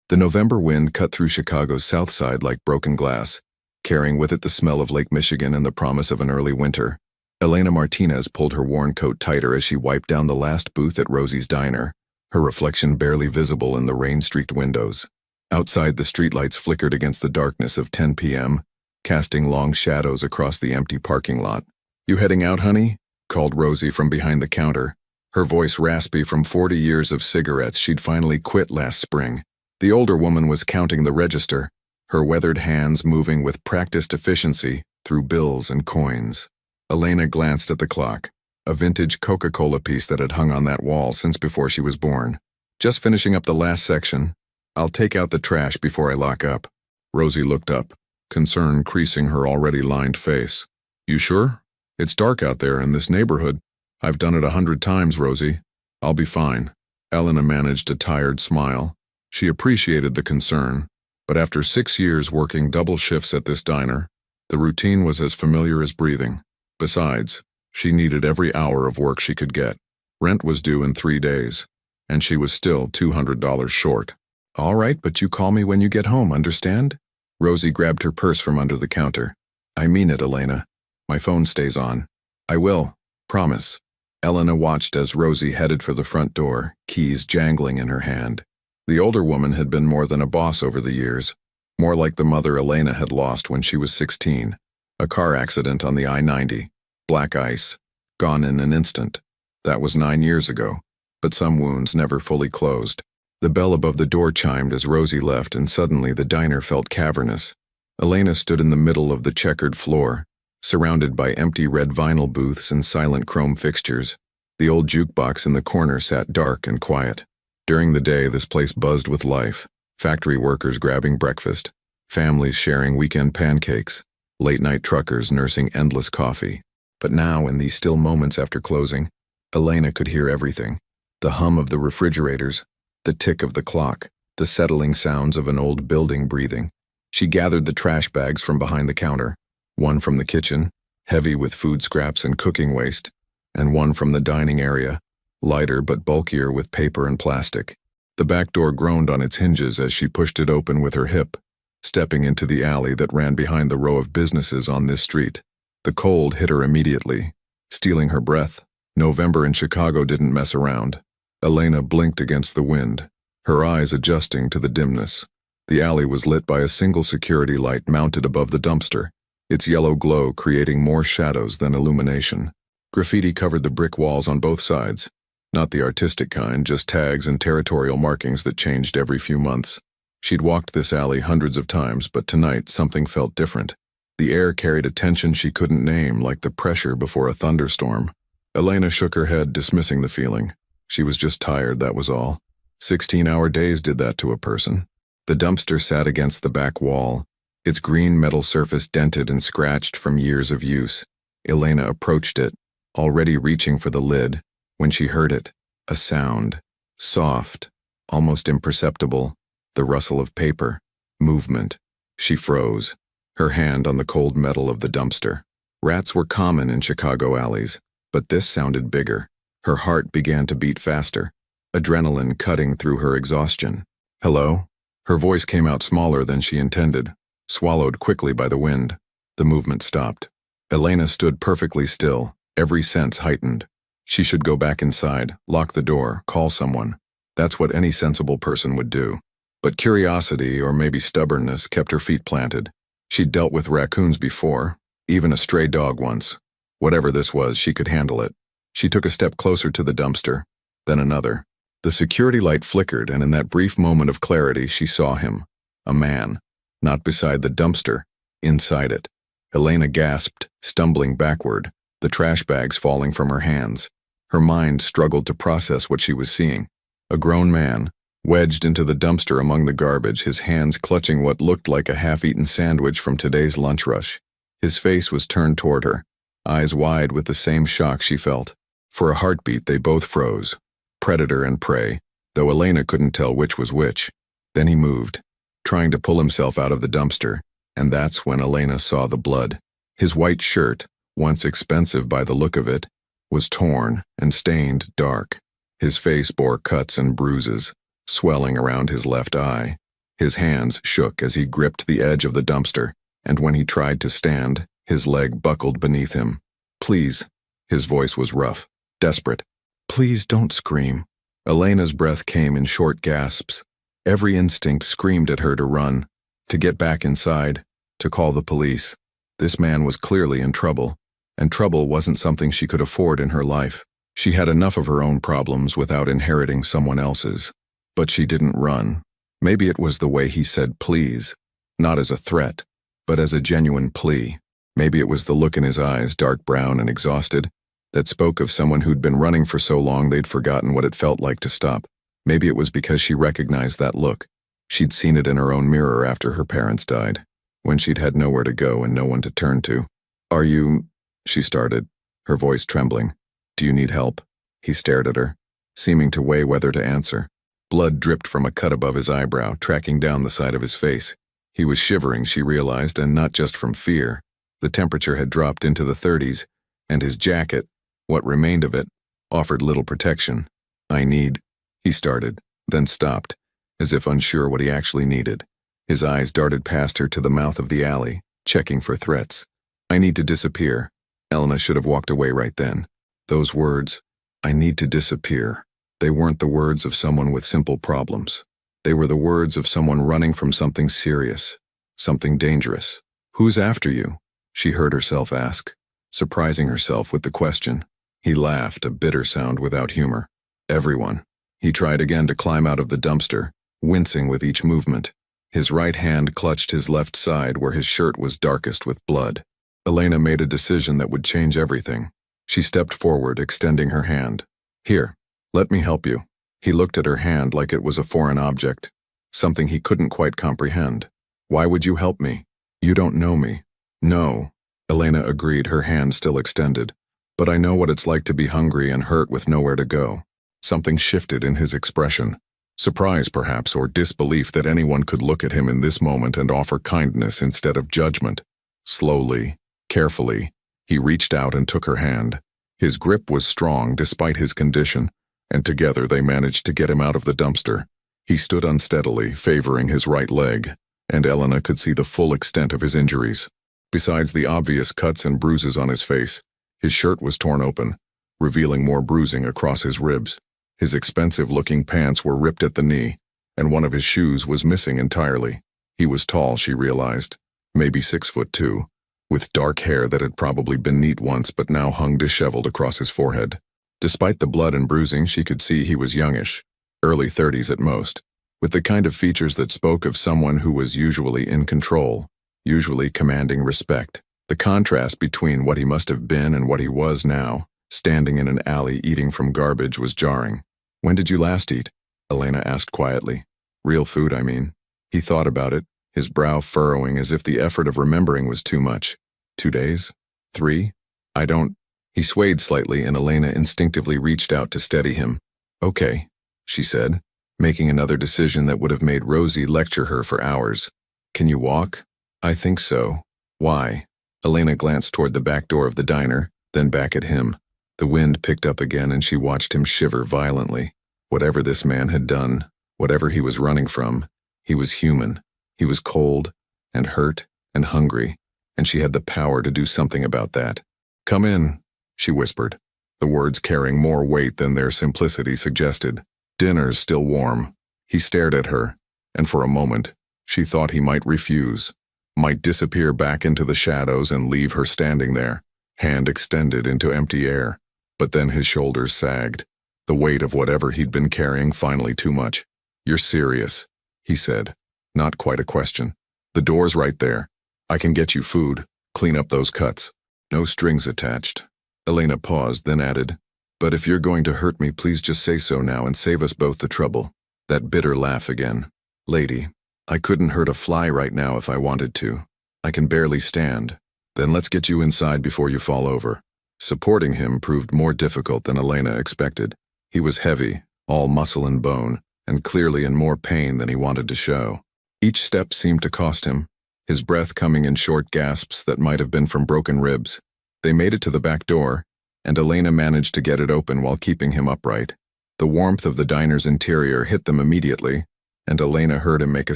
The November wind cut through Chicago's south side like broken glass, carrying with it the smell of Lake Michigan and the promise of an early winter. Elena Martinez pulled her worn coat tighter as she wiped down the last booth at Rosie's diner, her reflection barely visible in the rain-streaked windows. Outside, the streetlights flickered against the darkness of 10 p.m., casting long shadows across the empty parking lot. "You heading out, honey?" called Rosie from behind the counter, her voice raspy from 40 years of cigarettes she'd finally quit last spring. The older woman was counting the register, her weathered hands moving with practiced efficiency through bills and coins. Elena glanced at the clock, a vintage Coca-Cola piece that had hung on that wall since before she was born. "Just finishing up the last section. I'll take out the trash before I lock up." Rosie looked up, concern creasing her already lined face. "You sure? It's dark out there in this neighborhood." "I've done it 100 times, Rosie. I'll be fine." Elena managed a tired smile. She appreciated the concern, but after 6 years working double shifts at this diner, the routine was as familiar as breathing. Besides, she needed every hour of work she could get. Rent was due in 3 days, and she was still $200 short. "All right, but you call me when you get home, understand?" Rosie grabbed her purse from under the counter. "I mean it, Elena. My phone stays on." "I will. Promise." Elena watched as Rosie headed for the front door, keys jangling in her hand. The older woman had been more than a boss over the years, more like the mother Elena had lost when she was 16. A car accident on the I-90, black ice, gone in an instant. That was 9 years ago, but some wounds never fully closed. The bell above the door chimed as Rosie left, and suddenly the diner felt cavernous. Elena stood in the middle of the checkered floor, surrounded by empty red vinyl booths and silent chrome fixtures. The old jukebox in the corner sat dark and quiet. During the day, this place buzzed with life. Factory workers grabbing breakfast, families sharing weekend pancakes, late-night truckers nursing endless coffee. But now, in these still moments after closing, Elena could hear everything. The hum of the refrigerators, the tick of the clock, the settling sounds of an old building breathing. She gathered the trash bags from behind the counter, one from the kitchen, heavy with food scraps and cooking waste, and one from the dining area, lighter but bulkier with paper and plastic. The back door groaned on its hinges as she pushed it open with her hip, stepping into the alley that ran behind the row of businesses on this street. The cold hit her immediately, stealing her breath. November in Chicago didn't mess around. Elena blinked against the wind, her eyes adjusting to the dimness. The alley was lit by a single security light mounted above the dumpster, its yellow glow creating more shadows than illumination. Graffiti covered the brick walls on both sides. Not the artistic kind, just tags and territorial markings that changed every few months. She'd walked this alley hundreds of times, but tonight something felt different. The air carried a tension she couldn't name, like the pressure before a thunderstorm. Elena shook her head, dismissing the feeling. She was just tired, that was all. 16-hour days did that to a person. The dumpster sat against the back wall, its green metal surface dented and scratched from years of use. Elena approached it, already reaching for the lid, when she heard it, a sound, soft, almost imperceptible, the rustle of paper, movement. She froze, her hand on the cold metal of the dumpster. Rats were common in Chicago alleys, but this sounded bigger. Her heart began to beat faster, adrenaline cutting through her exhaustion. "Hello?" Her voice came out smaller than she intended, swallowed quickly by the wind. The movement stopped. Elena stood perfectly still, every sense heightened. She should go back inside, lock the door, call someone. That's what any sensible person would do. But curiosity, or maybe stubbornness, kept her feet planted. She'd dealt with raccoons before, even a stray dog once. Whatever this was, she could handle it. She took a step closer to the dumpster, then another. The security light flickered, and in that brief moment of clarity, she saw him. A man. Not beside the dumpster, inside it. Elena gasped, stumbling backward, the trash bags falling from her hands. Her mind struggled to process what she was seeing. A grown man, wedged into the dumpster among the garbage, his hands clutching what looked like a half-eaten sandwich from today's lunch rush. His face was turned toward her, eyes wide with the same shock she felt. For a heartbeat, they both froze, predator and prey, though Elena couldn't tell which was which. Then he moved, trying to pull himself out of the dumpster, and that's when Elena saw the blood. His white shirt, once expensive by the look of it, was torn and stained dark. His face bore cuts and bruises, swelling around his left eye. His hands shook as he gripped the edge of the dumpster, and when he tried to stand, his leg buckled beneath him. "Please." His voice was rough, desperate. "Please don't scream." Elena's breath came in short gasps. Every instinct screamed at her to run, to get back inside, to call the police. This man was clearly in trouble, and trouble wasn't something she could afford in her life. She had enough of her own problems without inheriting someone else's. But she didn't run. Maybe it was the way he said please, not as a threat, but as a genuine plea. Maybe it was the look in his eyes, dark brown and exhausted, that spoke of someone who'd been running for so long they'd forgotten what it felt like to stop. Maybe it was because she recognized that look. She'd seen it in her own mirror after her parents died, when she'd had nowhere to go and no one to turn to. "Are you—" she started, her voice trembling. "Do you need help?" He stared at her, seeming to weigh whether to answer. Blood dripped from a cut above his eyebrow, tracking down the side of his face. He was shivering, she realized, and not just from fear. The temperature had dropped into the 30s, and his jacket, what remained of it, offered little protection. "I need—" he started, then stopped, as if unsure what he actually needed. His eyes darted past her to the mouth of the alley, checking for threats. "I need to disappear." Elena should have walked away right then. Those words, "I need to disappear," they weren't the words of someone with simple problems. They were the words of someone running from something serious, something dangerous. "Who's after you?" she heard herself ask, surprising herself with the question. He laughed, a bitter sound without humor. "Everyone." He tried again to climb out of the dumpster, wincing with each movement. His right hand clutched his left side where his shirt was darkest with blood. Elena made a decision that would change everything. She stepped forward, extending her hand. "Here, let me help you." He looked at her hand like it was a foreign object, something he couldn't quite comprehend. "Why would you help me? You don't know me." "No," Elena agreed, her hand still extended. "But I know what it's like to be hungry and hurt with nowhere to go." Something shifted in his expression. Surprise, perhaps, or disbelief that anyone could look at him in this moment and offer kindness instead of judgment. Slowly, carefully, he reached out and took her hand. His grip was strong despite his condition, and together they managed to get him out of the dumpster. He stood unsteadily, favoring his right leg, and Elena could see the full extent of his injuries. Besides the obvious cuts and bruises on his face, his shirt was torn open, revealing more bruising across his ribs. His expensive-looking pants were ripped at the knee, and one of his shoes was missing entirely. He was tall, she realized, maybe 6'2", with dark hair that had probably been neat once but now hung disheveled across his forehead. Despite the blood and bruising, she could see he was youngish, early 30s at most, with the kind of features that spoke of someone who was usually in control, usually commanding respect. The contrast between what he must have been and what he was now, standing in an alley eating from garbage, was jarring. "When did you last eat?" Elena asked quietly. "Real food, I mean." He thought about it, his brow furrowing as if the effort of remembering was too much. 2 days? 3? I don't... He swayed slightly and Elena instinctively reached out to steady him. "Okay," she said, making another decision that would have made Rosie lecture her for hours. "Can you walk?" "I think so." "Why?" Elena glanced toward the back door of the diner, then back at him. The wind picked up again and she watched him shiver violently. Whatever this man had done, whatever he was running from, he was human. He was cold and hurt and hungry, and she had the power to do something about that. "Come in," she whispered, the words carrying more weight than their simplicity suggested. "Dinner's still warm." He stared at her, and for a moment, she thought he might refuse, might disappear back into the shadows and leave her standing there, hand extended into empty air. But then his shoulders sagged, the weight of whatever he'd been carrying finally too much. "You're serious," he said, not quite a question. "The door's right there. I can get you food, clean up those cuts. No strings attached." Elena paused, then added, "But if you're going to hurt me, please just say so now and save us both the trouble." That bitter laugh again. "Lady, I couldn't hurt a fly right now if I wanted to. I can barely stand. Then let's get you inside before you fall over." Supporting him proved more difficult than Elena expected. He was heavy, all muscle and bone, and clearly in more pain than he wanted to show. Each step seemed to cost him, his breath coming in short gasps that might have been from broken ribs. They made it to the back door, and Elena managed to get it open while keeping him upright. The warmth of the diner's interior hit them immediately, and Elena heard him make a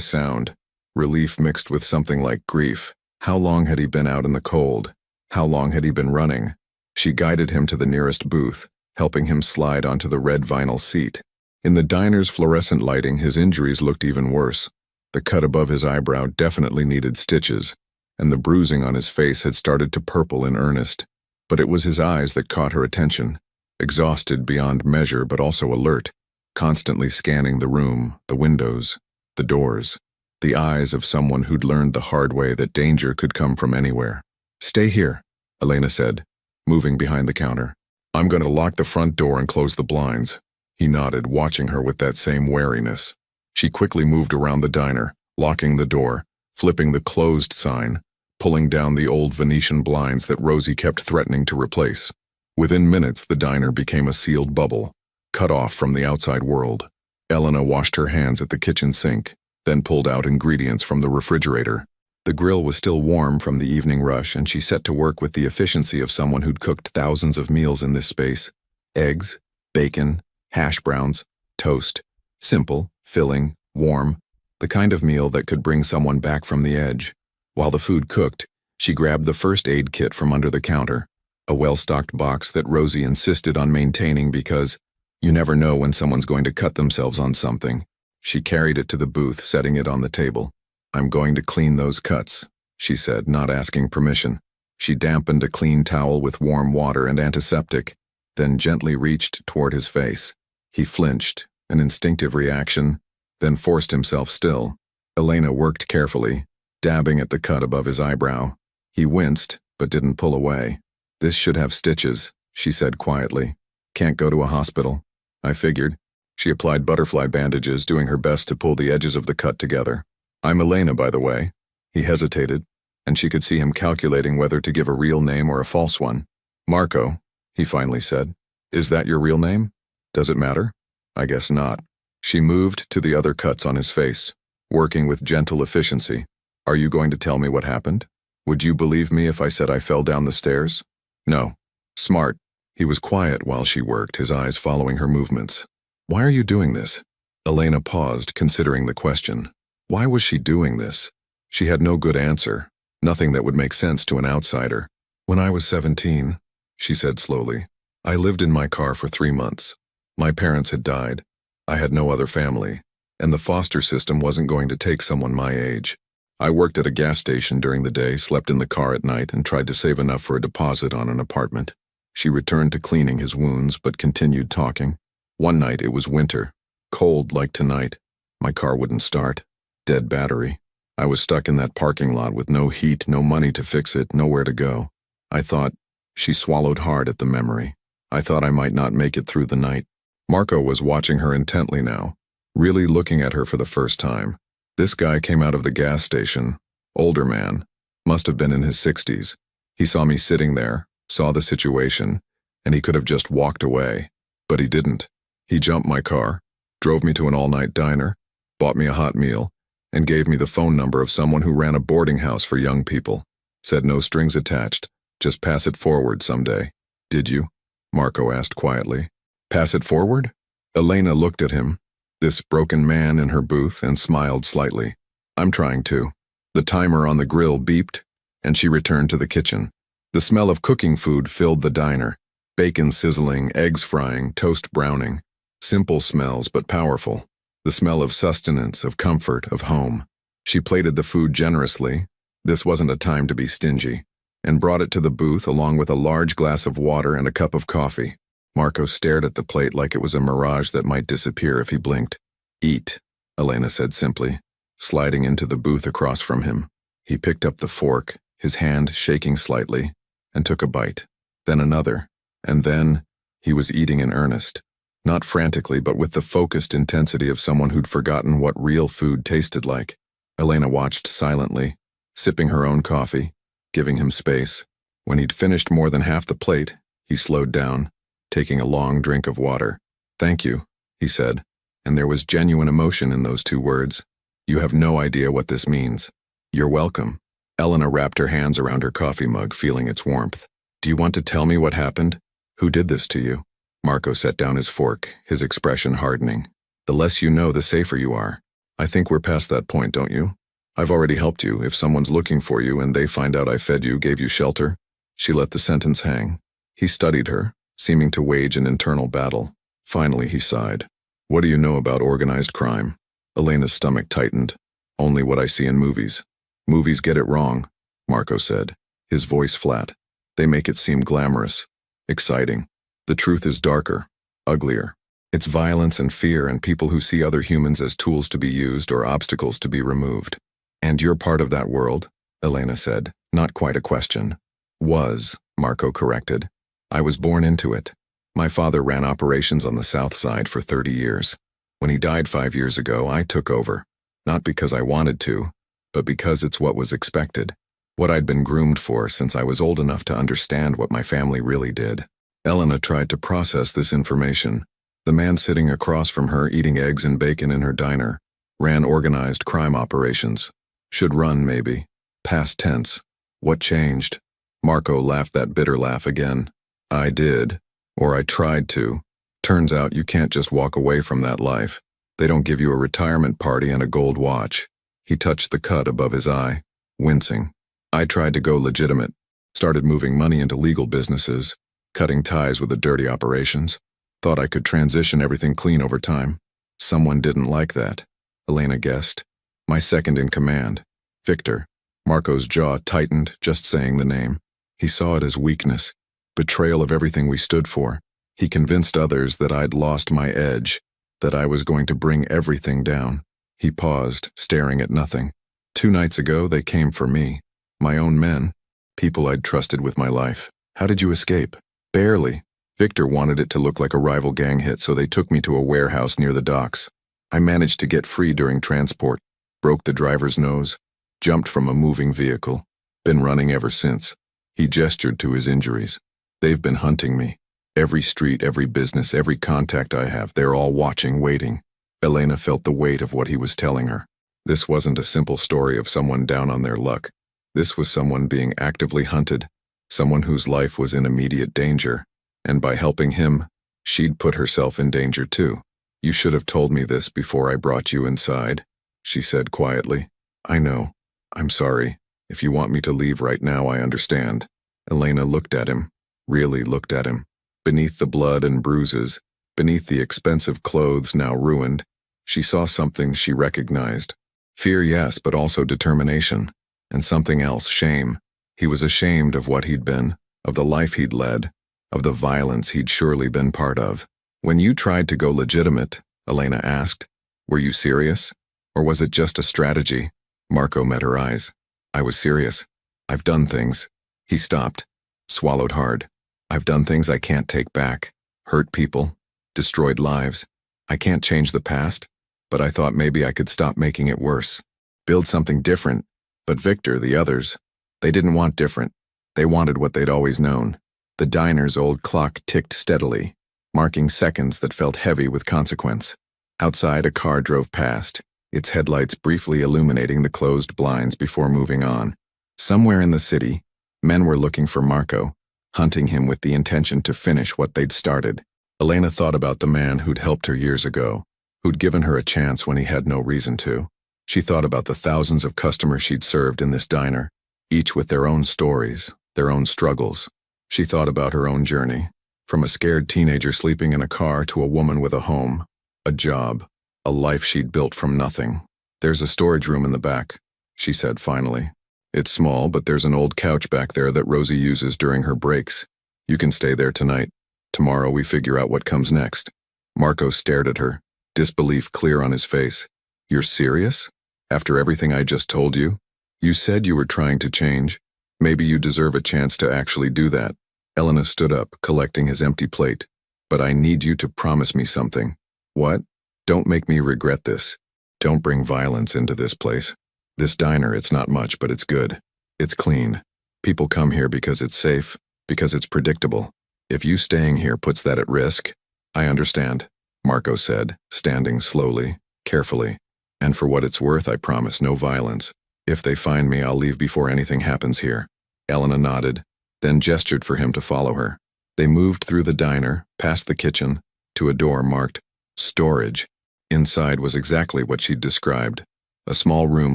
sound, relief mixed with something like grief. How long had he been out in the cold? How long had he been running? She guided him to the nearest booth, helping him slide onto the red vinyl seat. In the diner's fluorescent lighting, his injuries looked even worse. The cut above his eyebrow definitely needed stitches, and the bruising on his face had started to purple in earnest. But it was his eyes that caught her attention, exhausted beyond measure but also alert, constantly scanning the room, the windows, the doors, the eyes of someone who'd learned the hard way that danger could come from anywhere. "Stay here," Elena said, moving behind the counter. "I'm going to lock the front door and close the blinds." He nodded, watching her with that same wariness. She quickly moved around the diner, locking the door, flipping the closed sign, pulling down the old Venetian blinds that Rosie kept threatening to replace. Within minutes, the diner became a sealed bubble, cut off from the outside world. Elena washed her hands at the kitchen sink, then pulled out ingredients from the refrigerator. The grill was still warm from the evening rush, and she set to work with the efficiency of someone who'd cooked thousands of meals in this space. Eggs, bacon, hash browns, toast. Simple, filling, warm. The kind of meal that could bring someone back from the edge. While the food cooked, she grabbed the first aid kit from under the counter, a well-stocked box that Rosie insisted on maintaining because you never know when someone's going to cut themselves on something. She carried it to the booth, setting it on the table. "I'm going to clean those cuts," she said, not asking permission. She dampened a clean towel with warm water and antiseptic, then gently reached toward his face. He flinched, an instinctive reaction, then forced himself still. Elena worked carefully, dabbing at the cut above his eyebrow. He winced, but didn't pull away. "This should have stitches," she said quietly. "Can't go to a hospital." "I figured." She applied butterfly bandages, doing her best to pull the edges of the cut together. "I'm Elena, by the way." He hesitated, and she could see him calculating whether to give a real name or a false one. "Marco," he finally said. "Is that your real name? Does it matter?" "I guess not." She moved to the other cuts on his face, working with gentle efficiency. "Are you going to tell me what happened? Would you believe me if I said I fell down the stairs?" "No." "Smart." He was quiet while she worked, his eyes following her movements. "Why are you doing this?" Elena paused, considering the question. Why was she doing this? She had no good answer, nothing that would make sense to an outsider. "When I was 17, she said slowly, "I lived in my car for 3 months. My parents had died. I had no other family, and the foster system wasn't going to take someone my age. I worked at a gas station during the day, slept in the car at night, and tried to save enough for a deposit on an apartment." She returned to cleaning his wounds, but continued talking. "One night it was winter, cold like tonight. My car wouldn't start. Dead battery. I was stuck in that parking lot with no heat, no money to fix it, nowhere to go. I thought," she swallowed hard at the memory, "I thought I might not make it through the night." Marco was watching her intently now, really looking at her for the first time. This guy came out of the gas station, older man, must have been in his 60s. He saw me sitting there, saw the situation, and he could have just walked away. But he didn't. He jumped my car, drove me to an all-night diner, bought me a hot meal, and gave me the phone number of someone who ran a boarding house for young people. Said no strings attached, just pass it forward someday. "Did you?" Marco asked quietly. "Pass it forward?" Elena looked at him, this broken man in her booth, and smiled slightly. "I'm trying to." The timer on the grill beeped, and she returned to the kitchen. The smell of cooking food filled the diner. Bacon sizzling, eggs frying, toast browning. Simple smells, but powerful. The smell of sustenance, of comfort, of home. She plated the food generously, this wasn't a time to be stingy, and brought it to the booth along with a large glass of water and a cup of coffee. Marco stared at the plate like it was a mirage that might disappear if he blinked. "Eat," Elena said simply, sliding into the booth across from him. He picked up the fork, his hand shaking slightly, and took a bite, then another, and then he was eating in earnest. Not frantically, but with the focused intensity of someone who'd forgotten what real food tasted like. Elena watched silently, sipping her own coffee, giving him space. When he'd finished more than half the plate, he slowed down, taking a long drink of water. "Thank you," he said, and there was genuine emotion in those 2 words. "You have no idea what this means." "You're welcome." Elena wrapped her hands around her coffee mug, feeling its warmth. "Do you want to tell me what happened? Who did this to you?" Marco set down his fork, his expression hardening. "The less you know, the safer you are." I think we're past that point, don't you? I've already helped you. If someone's looking for you and they find out I fed you, gave you shelter. She let the sentence hang. He studied her, seeming to wage an internal battle. Finally, he sighed. What do you know about organized crime? Elena's stomach tightened. Only what I see in movies. Movies get it wrong, Marco said, his voice flat. They make it seem glamorous, exciting. The truth is darker, uglier. It's violence and fear and people who see other humans as tools to be used or obstacles to be removed. And you're part of that world, Elena said, not quite a question. Was, Marco corrected. I was born into it. My father ran operations on the South Side for 30 years. When he died 5 years ago, I took over. Not because I wanted to, but because it's what was expected. What I'd been groomed for since I was old enough to understand what my family really did. Elena tried to process this information. The man sitting across from her eating eggs and bacon in her diner ran organized crime operations. Should run, maybe. Past tense. What changed? Marco laughed that bitter laugh again. I did. Or I tried to. Turns out you can't just walk away from that life. They don't give you a retirement party and a gold watch. He touched the cut above his eye, wincing. I tried to go legitimate. Started moving money into legal businesses, cutting ties with the dirty operations. Thought I could transition everything clean over time. Someone didn't like that, Elena guessed. My second in command, Victor. Marco's jaw tightened just saying the name. He saw it as weakness, betrayal of everything we stood for. He convinced others that I'd lost my edge, that I was going to bring everything down. He paused, staring at nothing. 2 nights ago, they came for me. My own men. People I'd trusted with my life. How did you escape? Barely. Victor wanted it to look like a rival gang hit, so they took me to a warehouse near the docks. I managed to get free during transport, broke the driver's nose, jumped from a moving vehicle. Been running ever since. He gestured to his injuries. They've been hunting me. Every street, every business, every contact I have, they're all watching, waiting. Elena felt the weight of what he was telling her. This wasn't a simple story of someone down on their luck. This was someone being actively hunted, someone whose life was in immediate danger, and by helping him, she'd put herself in danger too. You should have told me this before I brought you inside, she said quietly. I know. I'm sorry. If you want me to leave right now, I understand. Elena looked at him, really looked at him. Beneath the blood and bruises, beneath the expensive clothes now ruined, she saw something she recognized. Fear, yes, but also determination. And something else, shame. He was ashamed of what he'd been, of the life he'd led, of the violence he'd surely been part of. When you tried to go legitimate, Elena asked, were you serious? Or was it just a strategy? Marco met her eyes. I was serious. I've done things. He stopped, swallowed hard. I've done things I can't take back. Hurt people, destroyed lives. I can't change the past, but I thought maybe I could stop making it worse. Build something different. But Victor, the others, they didn't want different. They wanted what they'd always known. The diner's old clock ticked steadily, marking seconds that felt heavy with consequence. Outside, a car drove past, its headlights briefly illuminating the closed blinds before moving on. Somewhere in the city, men were looking for Marco, hunting him with the intention to finish what they'd started. Elena thought about the man who'd helped her years ago, who'd given her a chance when he had no reason to. She thought about the thousands of customers she'd served in this diner, each with their own stories, their own struggles. She thought about her own journey, from a scared teenager sleeping in a car to a woman with a home, a job, a life she'd built from nothing. There's a storage room in the back, she said finally. It's small, but there's an old couch back there that Rosie uses during her breaks. You can stay there tonight. Tomorrow we figure out what comes next. Marco stared at her, disbelief clear on his face. You're serious? After everything I just told you? You said you were trying to change. Maybe you deserve a chance to actually do that. Elena stood up, collecting his empty plate. But I need you to promise me something. What? Don't make me regret this. Don't bring violence into this place. This diner, it's not much, but it's good. It's clean. People come here because it's safe, because it's predictable. If you staying here puts that at risk, I understand, Marco said, standing slowly, carefully. And for what it's worth, I promise no violence. If they find me, I'll leave before anything happens here. Elena nodded, then gestured for him to follow her. They moved through the diner, past the kitchen, to a door marked storage. Inside was exactly what she'd described. A small room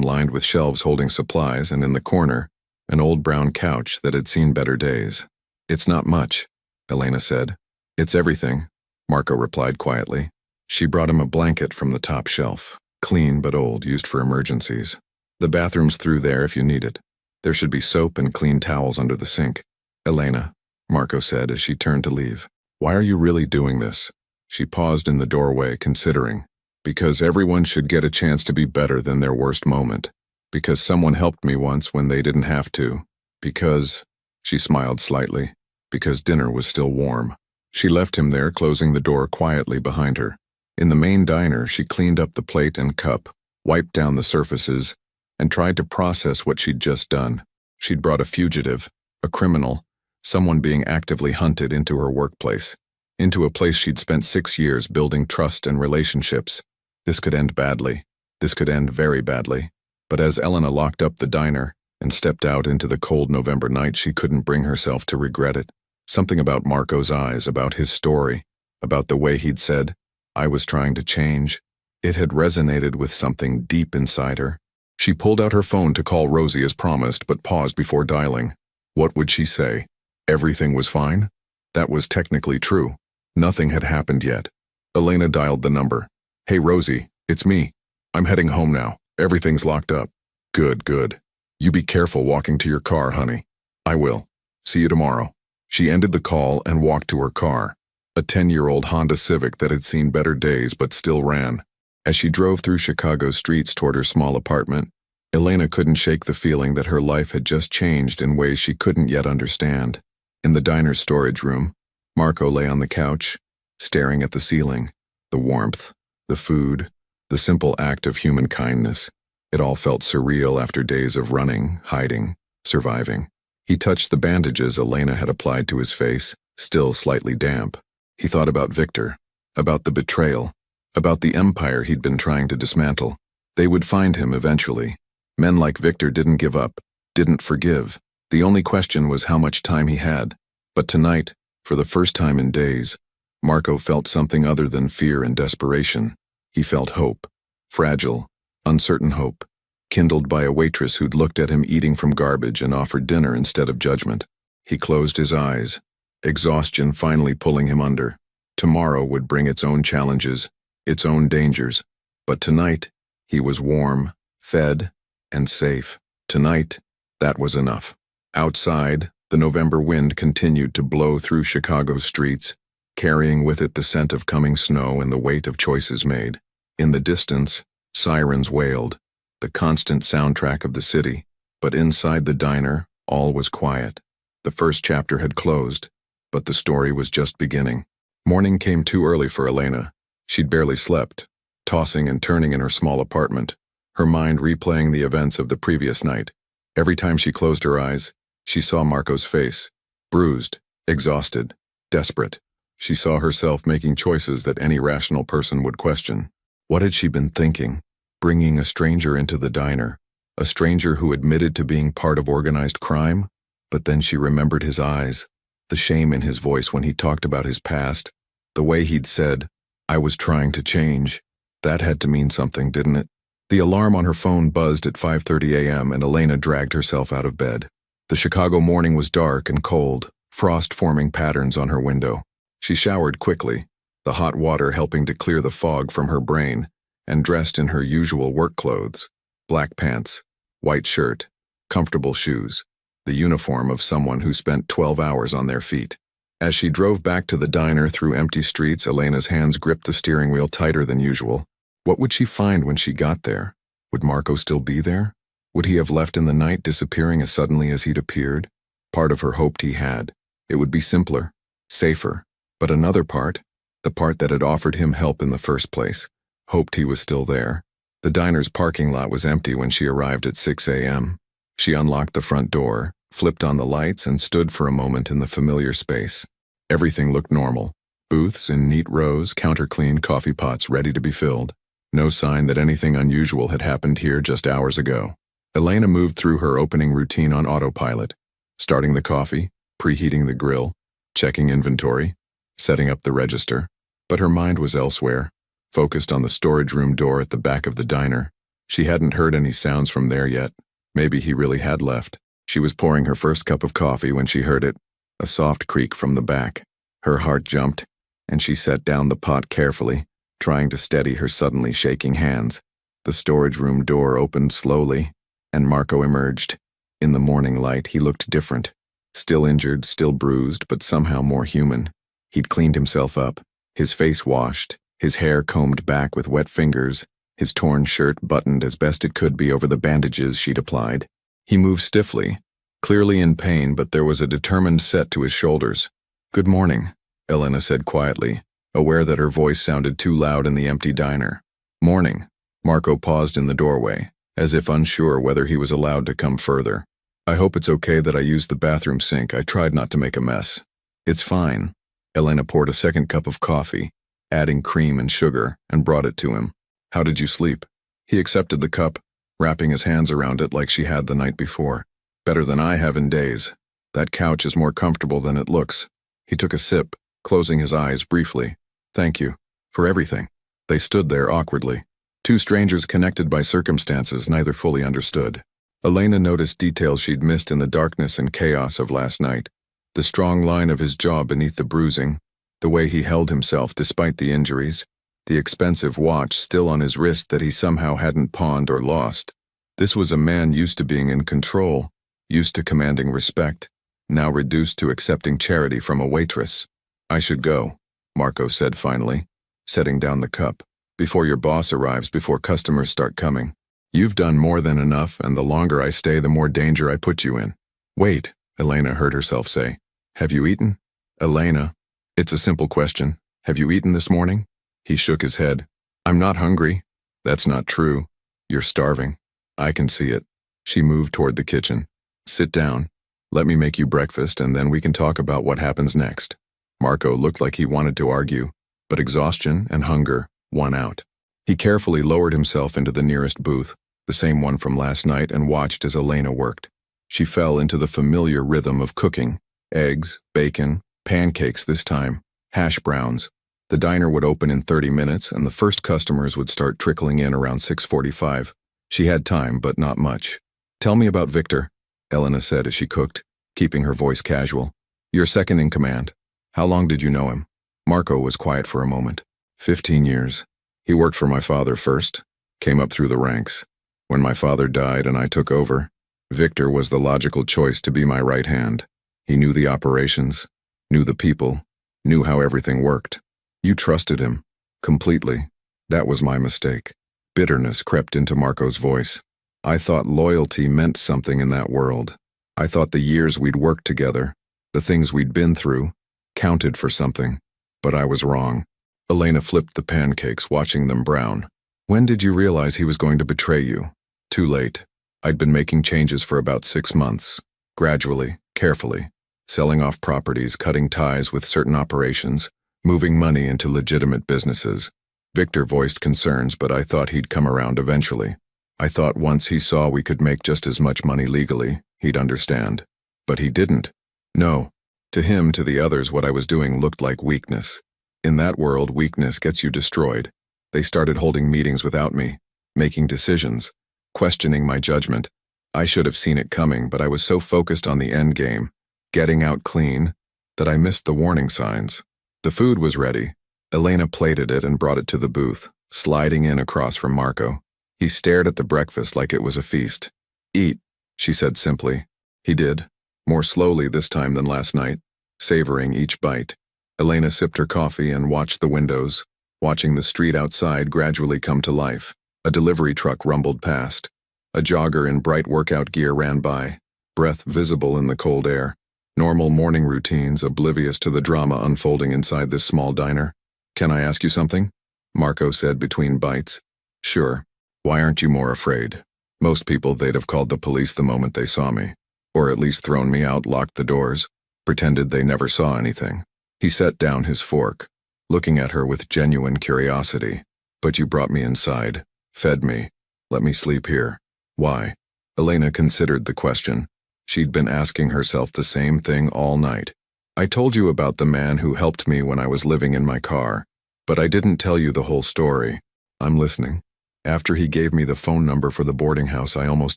lined with shelves holding supplies, and in the corner, an old brown couch that had seen better days. "It's not much," Elena said. "It's everything," Marco replied quietly. She brought him a blanket from the top shelf, clean but old, used for emergencies. "The bathroom's through there if you need it. There should be soap and clean towels under the sink." "Elena," Marco said as she turned to leave. "Why are you really doing this?" She paused in the doorway, considering. "Because everyone should get a chance to be better than their worst moment. Because someone helped me once when they didn't have to. Because," she smiled slightly, "because dinner was still warm." She left him there, closing the door quietly behind her. In the main diner, she cleaned up the plate and cup, wiped down the surfaces, and tried to process what she'd just done. She'd brought a fugitive, a criminal, someone being actively hunted into her workplace, into a place she'd spent 6 years building trust and relationships. This could end badly. This could end very badly. But as Elena locked up the diner and stepped out into the cold November night, she couldn't bring herself to regret it. Something about Marco's eyes, about his story, about the way he'd said, "I was trying to change." It had resonated with something deep inside her. She pulled out her phone to call Rosie as promised, but paused before dialing. What would she say? Everything was fine? That was technically true. Nothing had happened yet. Elena dialed the number. "Hey Rosie, it's me. I'm heading home now. Everything's locked up." "Good, good. You be careful walking to your car, honey." "I will. See you tomorrow." She ended the call and walked to her car, a 10-year-old Honda Civic that had seen better days but still ran. As she drove through Chicago's streets toward her small apartment, Elena couldn't shake the feeling that her life had just changed in ways she couldn't yet understand. In the diner's storage room, Marco lay on the couch, staring at the ceiling. The warmth, the food, the simple act of human kindness. It all felt surreal after days of running, hiding, surviving. He touched the bandages Elena had applied to his face, still slightly damp. He thought about Victor, about the betrayal, about the empire he'd been trying to dismantle. They would find him eventually. Men like Victor didn't give up, didn't forgive. The only question was how much time he had. But tonight, for the first time in days, Marco felt something other than fear and desperation. He felt hope. Fragile, uncertain hope, kindled by a waitress who'd looked at him eating from garbage and offered dinner instead of judgment. He closed his eyes, exhaustion finally pulling him under. Tomorrow would bring its own challenges, its own dangers. But tonight, he was warm, fed, and safe. Tonight, that was enough. Outside, the November wind continued to blow through Chicago's streets, carrying with it the scent of coming snow and the weight of choices made. In the distance, sirens wailed, the constant soundtrack of the city. But inside the diner, all was quiet. The first chapter had closed, but the story was just beginning. Morning came too early for Elena. She'd barely slept, tossing and turning in her small apartment, her mind replaying the events of the previous night. Every time she closed her eyes, she saw Marco's face, bruised, exhausted, desperate. She saw herself making choices that any rational person would question. What had she been thinking? Bringing a stranger into the diner, a stranger who admitted to being part of organized crime? But then she remembered his eyes, the shame in his voice when he talked about his past, the way he'd said, "I was trying to change." That had to mean something, didn't it? The alarm on her phone buzzed at 5:30 a.m. and Elena dragged herself out of bed. The Chicago morning was dark and cold, frost forming patterns on her window. She showered quickly, the hot water helping to clear the fog from her brain, and dressed in her usual work clothes, black pants, white shirt, comfortable shoes, the uniform of someone who spent 12 hours on their feet. As she drove back to the diner through empty streets, Elena's hands gripped the steering wheel tighter than usual. What would she find when she got there? Would Marco still be there? Would he have left in the night, disappearing as suddenly as he'd appeared? Part of her hoped he had. It would be simpler, safer. But another part, the part that had offered him help in the first place, hoped he was still there. The diner's parking lot was empty when she arrived at 6 a.m. She unlocked the front door, flipped on the lights, and stood for a moment in the familiar space. Everything looked normal. Booths in neat rows, counter-cleaned coffee pots ready to be filled. No sign that anything unusual had happened here just hours ago. Elena moved through her opening routine on autopilot, starting the coffee, preheating the grill, checking inventory, setting up the register. But her mind was elsewhere, focused on the storage room door at the back of the diner. She hadn't heard any sounds from there yet. Maybe he really had left. She was pouring her first cup of coffee when she heard it, a soft creak from the back. Her heart jumped, and she set down the pot carefully, trying to steady her suddenly shaking hands. The storage room door opened slowly, and Marco emerged. In the morning light, he looked different. Still injured, still bruised, but somehow more human. He'd cleaned himself up, his face washed, his hair combed back with wet fingers, his torn shirt buttoned as best it could be over the bandages she'd applied. He moved stiffly, clearly in pain, but there was a determined set to his shoulders. "Good morning," Elena said quietly, aware that her voice sounded too loud in the empty diner. "Morning." Marco paused in the doorway, as if unsure whether he was allowed to come further. "I hope it's okay that I used the bathroom sink. I tried not to make a mess." "It's fine." Elena poured a second cup of coffee, adding cream and sugar, and brought it to him. "How did you sleep?" He accepted the cup, wrapping his hands around it like she had the night before. "Better than I have in days. That couch is more comfortable than it looks." He took a sip, closing his eyes briefly. "Thank you. For everything." They stood there awkwardly. Two strangers connected by circumstances neither fully understood. Elena noticed details she'd missed in the darkness and chaos of last night. The strong line of his jaw beneath the bruising, the way he held himself despite the injuries, the expensive watch still on his wrist that he somehow hadn't pawned or lost. This was a man used to being in control, used to commanding respect, now reduced to accepting charity from a waitress. "I should go," Marco said finally, setting down the cup. "Before your boss arrives, before customers start coming. You've done more than enough, and the longer I stay, the more danger I put you in." "Wait," Elena heard herself say. "Have you eaten?" "Elena, it's a simple question. Have you eaten this morning?" He shook his head. "I'm not hungry." "That's not true. You're starving. I can see it." She moved toward the kitchen. "Sit down. Let me make you breakfast, and then we can talk about what happens next." Marco looked like he wanted to argue, but exhaustion and hunger won out. He carefully lowered himself into the nearest booth, the same one from last night, and watched as Elena worked. She fell into the familiar rhythm of cooking. Eggs, bacon, pancakes this time, hash browns. The diner would open in 30 minutes, and the first customers would start trickling in around 6:45. She had time, but not much. "Tell me about Victor," Elena said as she cooked, keeping her voice casual. "You're second in command. How long did you know him?" Marco was quiet for a moment. 15 years. He worked for my father first, came up through the ranks. When my father died and I took over, Victor was the logical choice to be my right hand. He knew the operations, knew the people, knew how everything worked. You trusted him. Completely. That was my mistake." Bitterness crept into Marco's voice. "I thought loyalty meant something in that world. I thought the years we'd worked together, the things we'd been through, counted for something. But I was wrong." Elena flipped the pancakes, watching them brown. "When did you realize he was going to betray you?" "Too late. I'd been making changes for about 6 months. Gradually, carefully. Selling off properties, cutting ties with certain operations, moving money into legitimate businesses. Victor voiced concerns, but I thought he'd come around eventually. I thought once he saw we could make just as much money legally, he'd understand. But he didn't. No. To him, to the others, what I was doing looked like weakness. In that world, weakness gets you destroyed. They started holding meetings without me, making decisions, questioning my judgment. I should have seen it coming, but I was so focused on the end game, getting out clean, that I missed the warning signs. The food was ready. Elena plated it and brought it to the booth, sliding in across from Marco. He stared at the breakfast like it was a feast. "Eat," she said simply. He did, more slowly this time than last night, savoring each bite. Elena sipped her coffee and watched the windows, watching the street outside gradually come to life. A delivery truck rumbled past. A jogger in bright workout gear ran by, breath visible in the cold air. Normal morning routines, oblivious to the drama unfolding inside this small diner. "Can I ask you something?" Marco said between bites. "Sure. Why aren't you more afraid?" Most people, they'd have called the police the moment they saw me. Or at least thrown me out, locked the doors, pretended they never saw anything. He set down his fork, looking at her with genuine curiosity. "But you brought me inside, fed me, let me sleep here. Why?" Elena considered the question. She'd been asking herself the same thing all night. "I told you about the man who helped me when I was living in my car. But I didn't tell you the whole story. I'm listening. After he gave me the phone number for the boarding house, I almost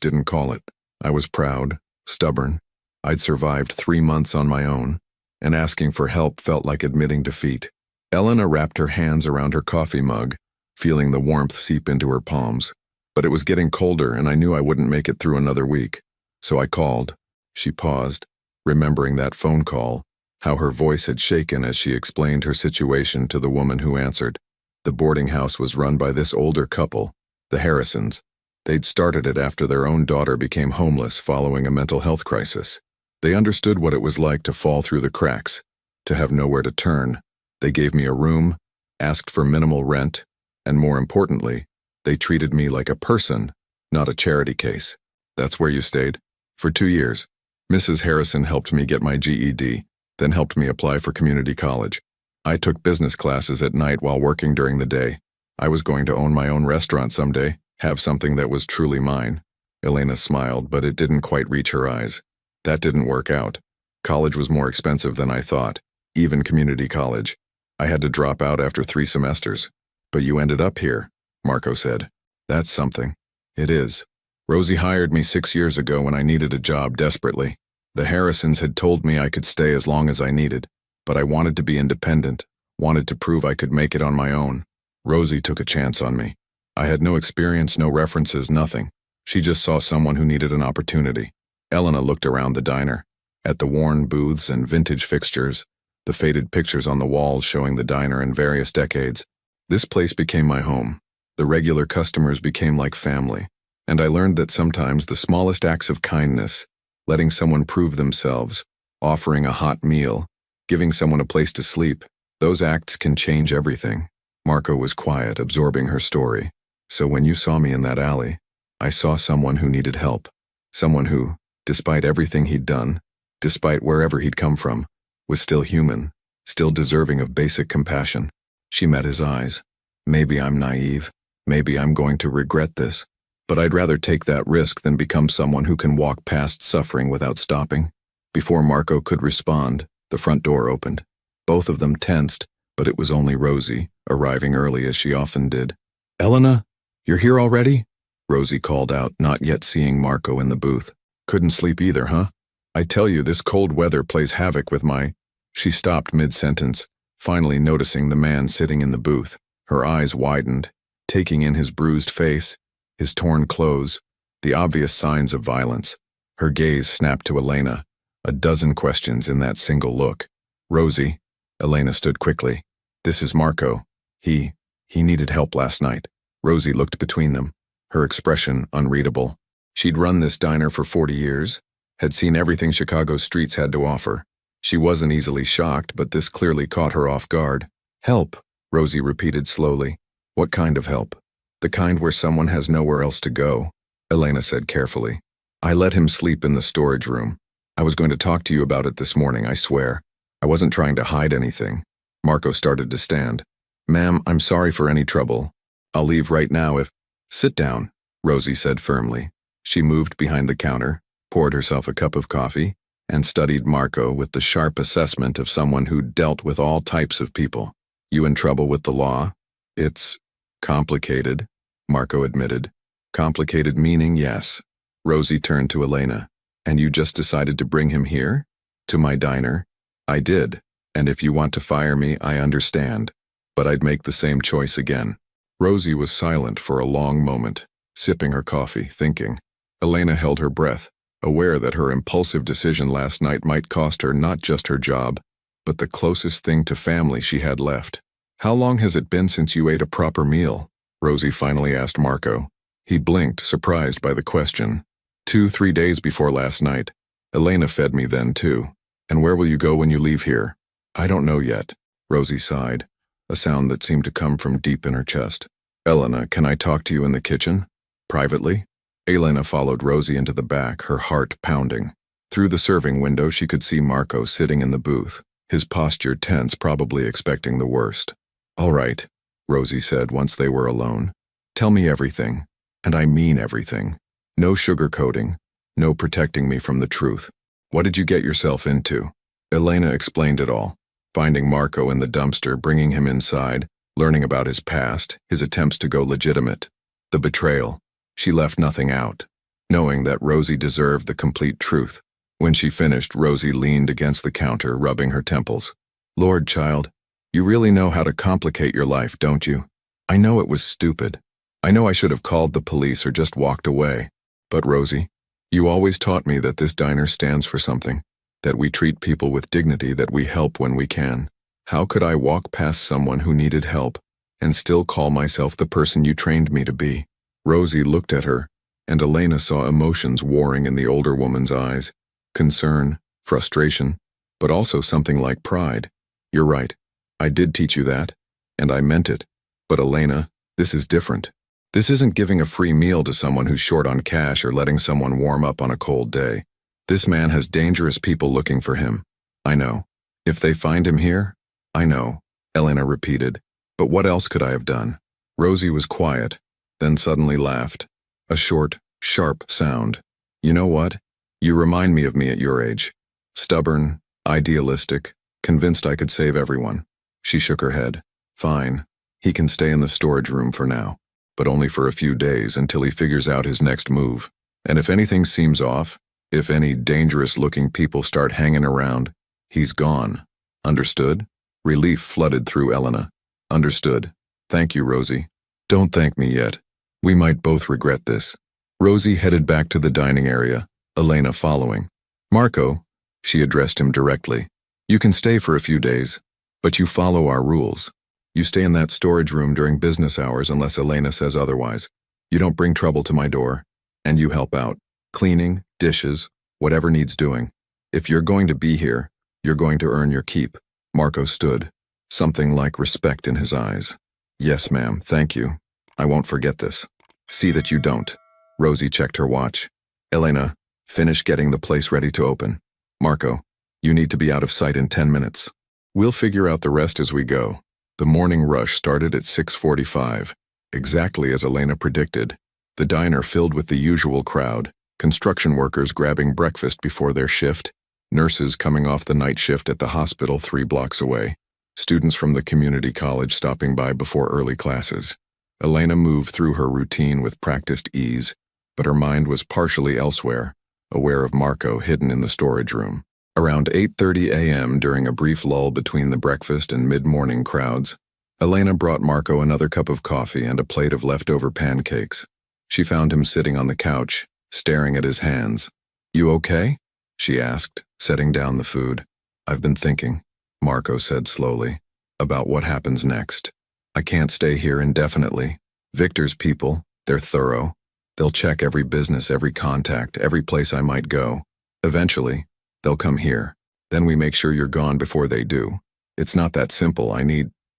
didn't call it. I was proud, stubborn. I'd survived 3 months on my own, and asking for help felt like admitting defeat. Elena wrapped her hands around her coffee mug, feeling the warmth seep into her palms. But it was getting colder, and I knew I wouldn't make it through another week. So I called. She paused, remembering that phone call, how her voice had shaken as she explained her situation to the woman who answered. The boarding house was run by this older couple, the Harrisons. They'd started it after their own daughter became homeless following a mental health crisis. They understood what it was like to fall through the cracks, to have nowhere to turn. They gave me a room, asked for minimal rent, and more importantly, they treated me like a person, not a charity case. That's where you stayed? For 2 years. Mrs. Harrison helped me get my GED, then helped me apply for community college. I took business classes at night while working during the day. I was going to own my own restaurant someday, have something that was truly mine. Elena smiled, but it didn't quite reach her eyes. That didn't work out. College was more expensive than I thought, even community college. I had to drop out after 3 semesters. But you ended up here, Marco said. That's something. It is. Rosie hired me 6 years ago when I needed a job desperately. The Harrisons had told me I could stay as long as I needed, but I wanted to be independent, wanted to prove I could make it on my own. Rosie took a chance on me. I had no experience, no references, nothing. She just saw someone who needed an opportunity. Elena looked around the diner, at the worn booths and vintage fixtures, the faded pictures on the walls showing the diner in various decades. This place became my home. The regular customers became like family, and I learned that sometimes the smallest acts of kindness, letting someone prove themselves, offering a hot meal, giving someone a place to sleep, those acts can change everything. Marco was quiet, absorbing her story. So when you saw me in that alley, I saw someone who needed help. Someone who, despite everything he'd done, despite wherever he'd come from, was still human, still deserving of basic compassion. She met his eyes. Maybe I'm naive. Maybe I'm going to regret this. But I'd rather take that risk than become someone who can walk past suffering without stopping. Before Marco could respond, the front door opened. Both of them tensed, but it was only Rosie, arriving early as she often did. Elena, you're here already? Rosie called out, not yet seeing Marco in the booth. Couldn't sleep either, huh? I tell you, this cold weather plays havoc with my... She stopped mid-sentence, finally noticing the man sitting in the booth. Her eyes widened, taking in his bruised face, his torn clothes, the obvious signs of violence. Her gaze snapped to Elena, a dozen questions in that single look. Rosie, Elena stood quickly. This is Marco. He needed help last night. Rosie looked between them, her expression unreadable. She'd run this diner for 40 years, had seen everything Chicago's streets had to offer. She wasn't easily shocked, but this clearly caught her off guard. Help, Rosie repeated slowly. What kind of help? The kind where someone has nowhere else to go, Elena said carefully. I let him sleep in the storage room. I was going to talk to you about it this morning, I swear. I wasn't trying to hide anything. Marco started to stand. Ma'am, I'm sorry for any trouble. I'll leave right now if... Sit down, Rosie said firmly. She moved behind the counter, poured herself a cup of coffee, and studied Marco with the sharp assessment of someone who'd dealt with all types of people. You in trouble with the law? It's complicated, Marco admitted. Complicated meaning, yes. Rosie turned to Elena. And you just decided to bring him here? To my diner? I did. And if you want to fire me, I understand. But I'd make the same choice again. Rosie was silent for a long moment, sipping her coffee, thinking. Elena held her breath, aware that her impulsive decision last night might cost her not just her job, but the closest thing to family she had left. How long has it been since you ate a proper meal? Rosie finally asked Marco. He blinked, surprised by the question. 2-3 days before last night. Elena fed me then, too. And where will you go when you leave here? I don't know yet. Rosie sighed, a sound that seemed to come from deep in her chest. Elena, can I talk to you in the kitchen? Privately? Elena followed Rosie into the back, her heart pounding. Through the serving window, she could see Marco sitting in the booth, his posture tense, probably expecting the worst. All right, Rosie said once they were alone. Tell me everything, and I mean everything. No sugarcoating, no protecting me from the truth. What did you get yourself into? Elena explained it all, finding Marco in the dumpster, bringing him inside, learning about his past, his attempts to go legitimate, the betrayal. She left nothing out, knowing that Rosie deserved the complete truth. When she finished, Rosie leaned against the counter, rubbing her temples. Lord, child, you really know how to complicate your life, don't you? I know it was stupid. I know I should have called the police or just walked away. But Rosie, you always taught me that this diner stands for something, that we treat people with dignity, that we help when we can. How could I walk past someone who needed help and still call myself the person you trained me to be? Rosie looked at her, and Elena saw emotions warring in the older woman's eyes. Concern, frustration, but also something like pride. You're right. I did teach you that, and I meant it. But Elena, this is different. This isn't giving a free meal to someone who's short on cash or letting someone warm up on a cold day. This man has dangerous people looking for him. I know. If they find him here, I know, Elena repeated. But what else could I have done? Rosie was quiet, then suddenly laughed. A short, sharp sound. You know what? You remind me of me at your age. Stubborn, idealistic, convinced I could save everyone. She shook her head. Fine. He can stay in the storage room for now, but only for a few days until he figures out his next move. And if anything seems off, if any dangerous-looking people start hanging around, he's gone. Understood? Relief flooded through Elena. Understood. Thank you, Rosie. Don't thank me yet. We might both regret this. Rosie headed back to the dining area, Elena following. Marco, she addressed him directly. You can stay for a few days, but you follow our rules. You stay in that storage room during business hours unless Elena says otherwise. You don't bring trouble to my door, and you help out. Cleaning, dishes, whatever needs doing. If you're going to be here, you're going to earn your keep. Marco stood, something like respect in his eyes. Yes, ma'am, thank you. I won't forget this. See that you don't. Rosie checked her watch. Elena, finish getting the place ready to open. Marco, you need to be out of sight in 10 minutes. We'll figure out the rest as we go. The morning rush started at 6:45, exactly as Elena predicted. The diner filled with the usual crowd, construction workers grabbing breakfast before their shift, nurses coming off the night shift at the hospital 3 blocks away, students from the community college stopping by before early classes. Elena moved through her routine with practiced ease, but her mind was partially elsewhere, aware of Marco hidden in the storage room. Around 8:30 a.m., during a brief lull between the breakfast and mid-morning crowds, Elena brought Marco another cup of coffee and a plate of leftover pancakes. She found him sitting on the couch, staring at his hands. You okay? She asked, setting down the food. I've been thinking, Marco said slowly, about what happens next. I can't stay here indefinitely. Victor's people, they're thorough. They'll check every business, every contact, every place I might go. Eventually, they'll come here. Then we make sure you're gone before they do. It's not that simple.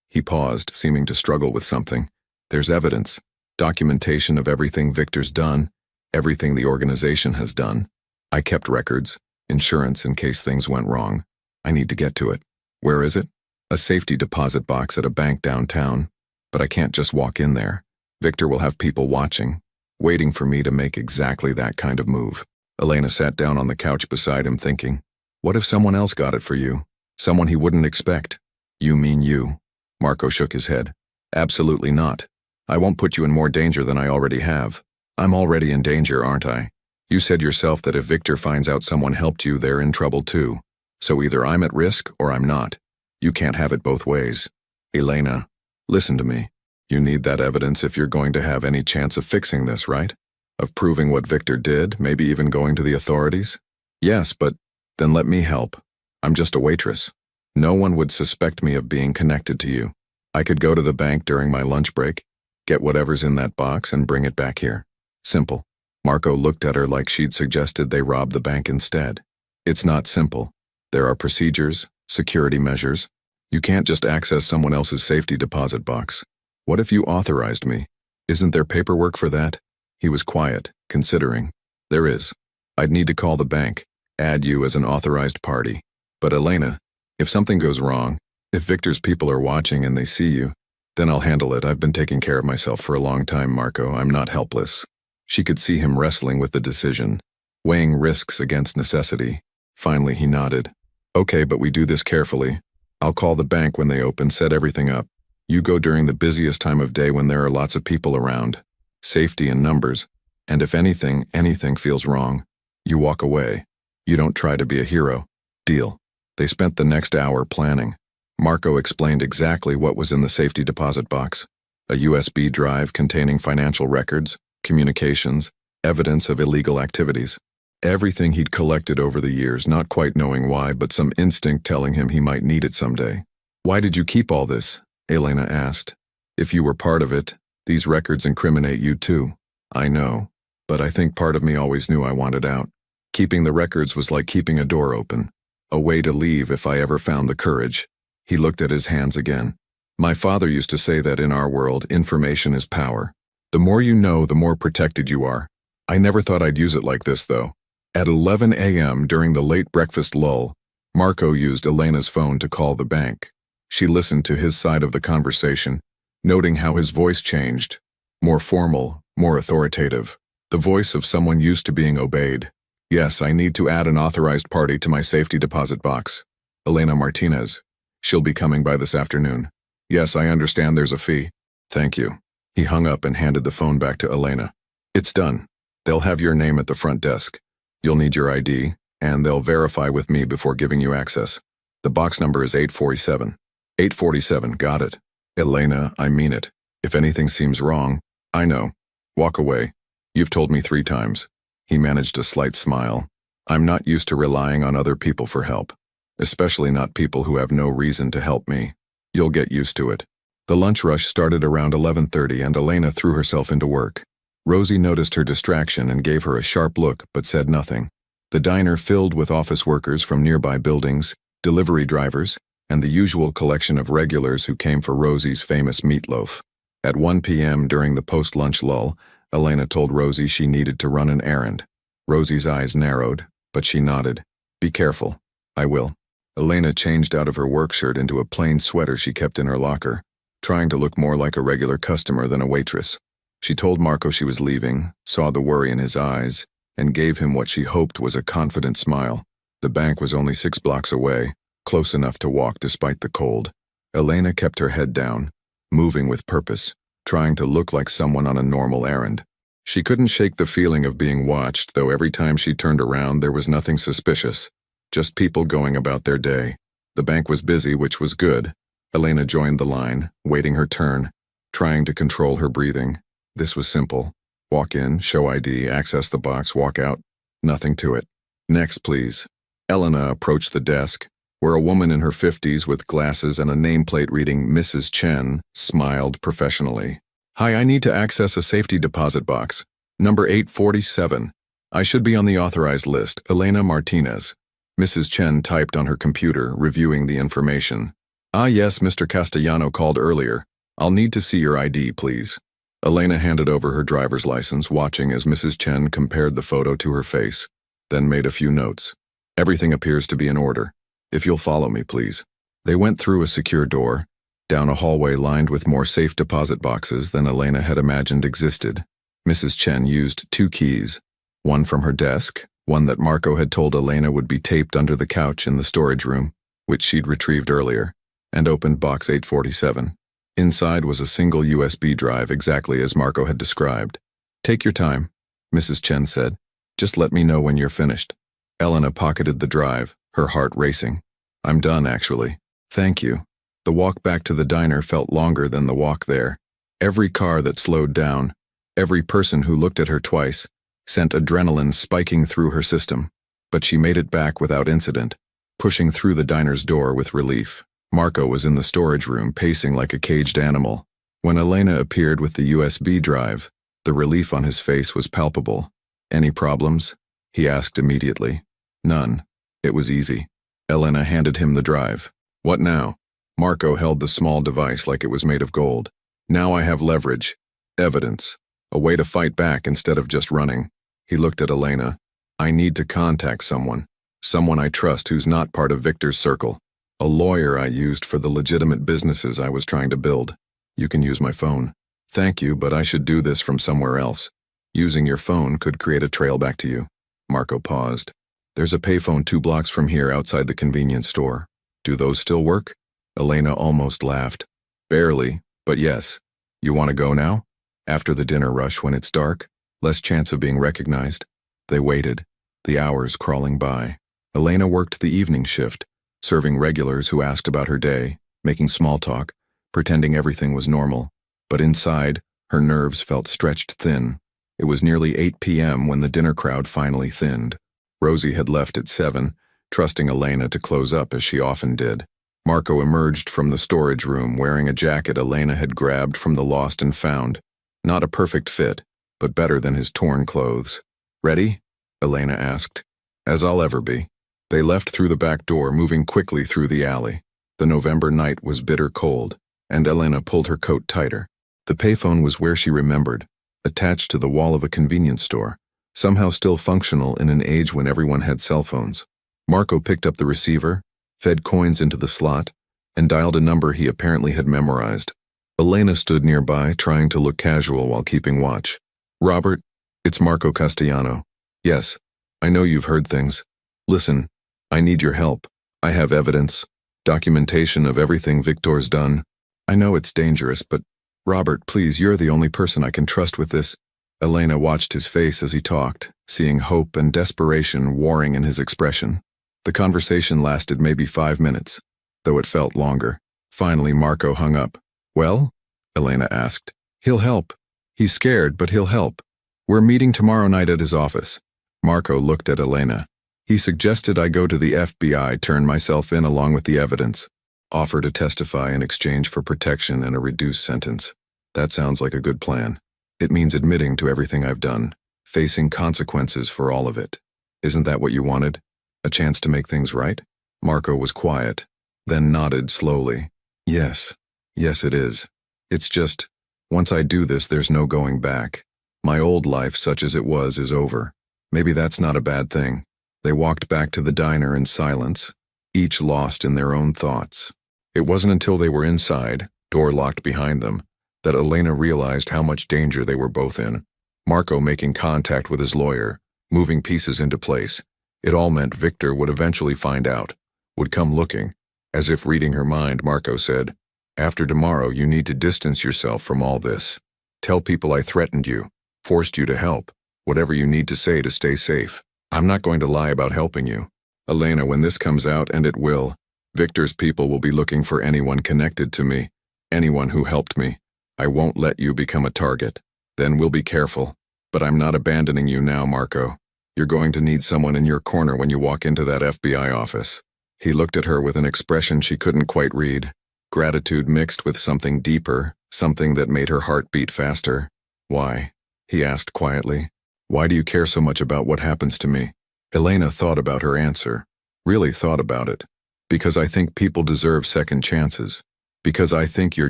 He paused, seeming to struggle with something. There's evidence, documentation of everything Victor's done, everything the organization has done. I kept records, insurance in case things went wrong. I need to get to it. Where is it? A safety deposit box at a bank downtown. But I can't just walk in there. Victor will have people watching, waiting for me to make exactly that kind of move. Elena sat down on the couch beside him thinking, what if someone else got it for you? Someone he wouldn't expect? You mean you? Marco shook his head. Absolutely not. I won't put you in more danger than I already have. I'm already in danger, aren't I? You said yourself that if Victor finds out someone helped you, they're in trouble too. So either I'm at risk or I'm not. You can't have it both ways. Elena, listen to me. You need that evidence if you're going to have any chance of fixing this, right? Of proving what Victor did, maybe even going to the authorities? Yes, but then let me help. I'm just a waitress. No one would suspect me of being connected to you. I could go to the bank during my lunch break, get whatever's in that box and bring it back here. Simple. Marco looked at her like she'd suggested they rob the bank instead. It's not simple. There are procedures, security measures. You can't just access someone else's safety deposit box. What if you authorized me? Isn't there paperwork for that? He was quiet, considering. There is. I'd need to call the bank, add you as an authorized party. But Elena, if something goes wrong, if Victor's people are watching and they see you, then I'll handle it. I've been taking care of myself for a long time, Marco. I'm not helpless. She could see him wrestling with the decision, weighing risks against necessity. Finally, he nodded. Okay, but we do this carefully. I'll call the bank when they open, set everything up. You go during the busiest time of day when there are lots of people around. Safety in numbers. And if anything feels wrong, you walk away. You don't try to be a hero. Deal. They spent the next hour planning. Marco explained exactly what was in the safety deposit box. A USB drive containing financial records, communications, evidence of illegal activities. Everything he'd collected over the years, not quite knowing why, but some instinct telling him he might need it someday. Why did you keep all this? Elena asked. If you were part of it, these records incriminate you too. I know, but I think part of me always knew I wanted out. Keeping the records was like keeping a door open. A way to leave if I ever found the courage. He looked at his hands again. My father used to say that in our world, information is power. The more you know, the more protected you are. I never thought I'd use it like this, though. At 11 a.m. during the late breakfast lull, Marco used Elena's phone to call the bank. She listened to his side of the conversation, noting how his voice changed. More formal, more authoritative. The voice of someone used to being obeyed. Yes, I need to add an authorized party to my safety deposit box. Elena Martinez. She'll be coming by this afternoon. Yes, I understand there's a fee. Thank you. He hung up and handed the phone back to Elena. It's done. They'll have your name at the front desk. You'll need your ID, and they'll verify with me before giving you access. The box number is 847. 847, got it. Elena, I mean it. If anything seems wrong, I know. Walk away. You've told me 3 times. He managed a slight smile. I'm not used to relying on other people for help, especially not people who have no reason to help me. You'll get used to it. The lunch rush started around 11:30 and Elena threw herself into work. Rosie noticed her distraction and gave her a sharp look but said nothing. The diner filled with office workers from nearby buildings, delivery drivers, and the usual collection of regulars who came for Rosie's famous meatloaf. At 1 p.m. during the post-lunch lull, Elena told Rosie she needed to run an errand. Rosie's eyes narrowed, but she nodded. Be careful. I will. Elena changed out of her work shirt into a plain sweater she kept in her locker, trying to look more like a regular customer than a waitress. She told Marco she was leaving, saw the worry in his eyes, and gave him what she hoped was a confident smile. The bank was only 6 blocks away, close enough to walk despite the cold. Elena kept her head down, moving with purpose, trying to look like someone on a normal errand. She couldn't shake the feeling of being watched, though every time she turned around there was nothing suspicious. Just people going about their day. The bank was busy, which was good. Elena joined the line, waiting her turn, trying to control her breathing. This was simple. Walk in, show ID, access the box, walk out. Nothing to it. Next, please. Elena approached the desk, where a woman in her 50s with glasses and a nameplate reading Mrs. Chen smiled professionally. Hi, I need to access a safety deposit box. Number 847. I should be on the authorized list. Elena Martinez. Mrs. Chen typed on her computer, reviewing the information. Ah yes, Mr. Castellano called earlier. I'll need to see your ID, please. Elena handed over her driver's license, watching as Mrs. Chen compared the photo to her face, then made a few notes. Everything appears to be in order. If you'll follow me, please. They went through a secure door, down a hallway lined with more safe deposit boxes than Elena had imagined existed. Mrs. Chen used 2 keys, one from her desk, one that Marco had told Elena would be taped under the couch in the storage room, which she'd retrieved earlier, and opened box 847. Inside was a single USB drive exactly as Marco had described. Take your time, Mrs. Chen said. Just let me know when you're finished. Elena pocketed the drive, her heart racing. I'm done, actually. Thank you. The walk back to the diner felt longer than the walk there. Every car that slowed down, every person who looked at her twice, sent adrenaline spiking through her system. But she made it back without incident, pushing through the diner's door with relief. Marco was in the storage room, pacing like a caged animal. When Elena appeared with the USB drive, the relief on his face was palpable. Any problems? He asked immediately. None. It was easy. Elena handed him the drive. What now? Marco held the small device like it was made of gold. Now I have leverage. Evidence. A way to fight back instead of just running. He looked at Elena. I need to contact someone. Someone I trust who's not part of Victor's circle. A lawyer I used for the legitimate businesses I was trying to build. You can use my phone. Thank you, but I should do this from somewhere else. Using your phone could create a trail back to you. Marco paused. There's a payphone 2 blocks from here outside the convenience store. Do those still work? Elena almost laughed. Barely, but yes. You want to go now? After the dinner rush when it's dark? Less chance of being recognized? They waited, the hours crawling by. Elena worked the evening shift, serving regulars who asked about her day, making small talk, pretending everything was normal. But inside, her nerves felt stretched thin. It was nearly 8 p.m. when the dinner crowd finally thinned. Rosie had left at 7, trusting Elena to close up as she often did. Marco emerged from the storage room wearing a jacket Elena had grabbed from the lost and found. Not a perfect fit, but better than his torn clothes. Ready? Elena asked. As I'll ever be. They left through the back door, moving quickly through the alley. The November night was bitter cold, and Elena pulled her coat tighter. The payphone was where she remembered, attached to the wall of a convenience store, somehow still functional in an age when everyone had cell phones. Marco picked up the receiver, fed coins into the slot, and dialed a number he apparently had memorized. Elena stood nearby, trying to look casual while keeping watch. Robert, it's Marco Castellano. Yes, I know you've heard things. Listen, I need your help. I have evidence, documentation of everything Victor's done. I know it's dangerous, but Robert, please, you're the only person I can trust with this. Elena watched his face as he talked, seeing hope and desperation warring in his expression. The conversation lasted maybe 5 minutes, though it felt longer. Finally, Marco hung up. Well? Elena asked. He'll help. He's scared, but he'll help. We're meeting tomorrow night at his office. Marco looked at Elena. He suggested I go to the FBI, turn myself in along with the evidence, offer to testify in exchange for protection and a reduced sentence. That sounds like a good plan. It means admitting to everything I've done, facing consequences for all of it. Isn't that what you wanted? A chance to make things right? Marco was quiet, then nodded slowly. Yes. Yes, it is. It's just, once I do this, there's no going back. My old life, such as it was, is over. Maybe that's not a bad thing. They walked back to the diner in silence, each lost in their own thoughts. It wasn't until they were inside, door locked behind them, that Elena realized how much danger they were both in. Marco making contact with his lawyer, moving pieces into place. It all meant Victor would eventually find out, would come looking. As if reading her mind, Marco said, After tomorrow, you need to distance yourself from all this. Tell people I threatened you, forced you to help, whatever you need to say to stay safe. I'm not going to lie about helping you. Elena, when this comes out, and it will, Victor's people will be looking for anyone connected to me, anyone who helped me. I won't let you become a target. Then we'll be careful. But I'm not abandoning you now, Marco. You're going to need someone in your corner when you walk into that FBI office. He looked at her with an expression she couldn't quite read. Gratitude mixed with something deeper, something that made her heart beat faster. Why? He asked quietly. Why do you care so much about what happens to me? Elena thought about her answer. Really thought about it. Because I think people deserve second chances. Because I think you're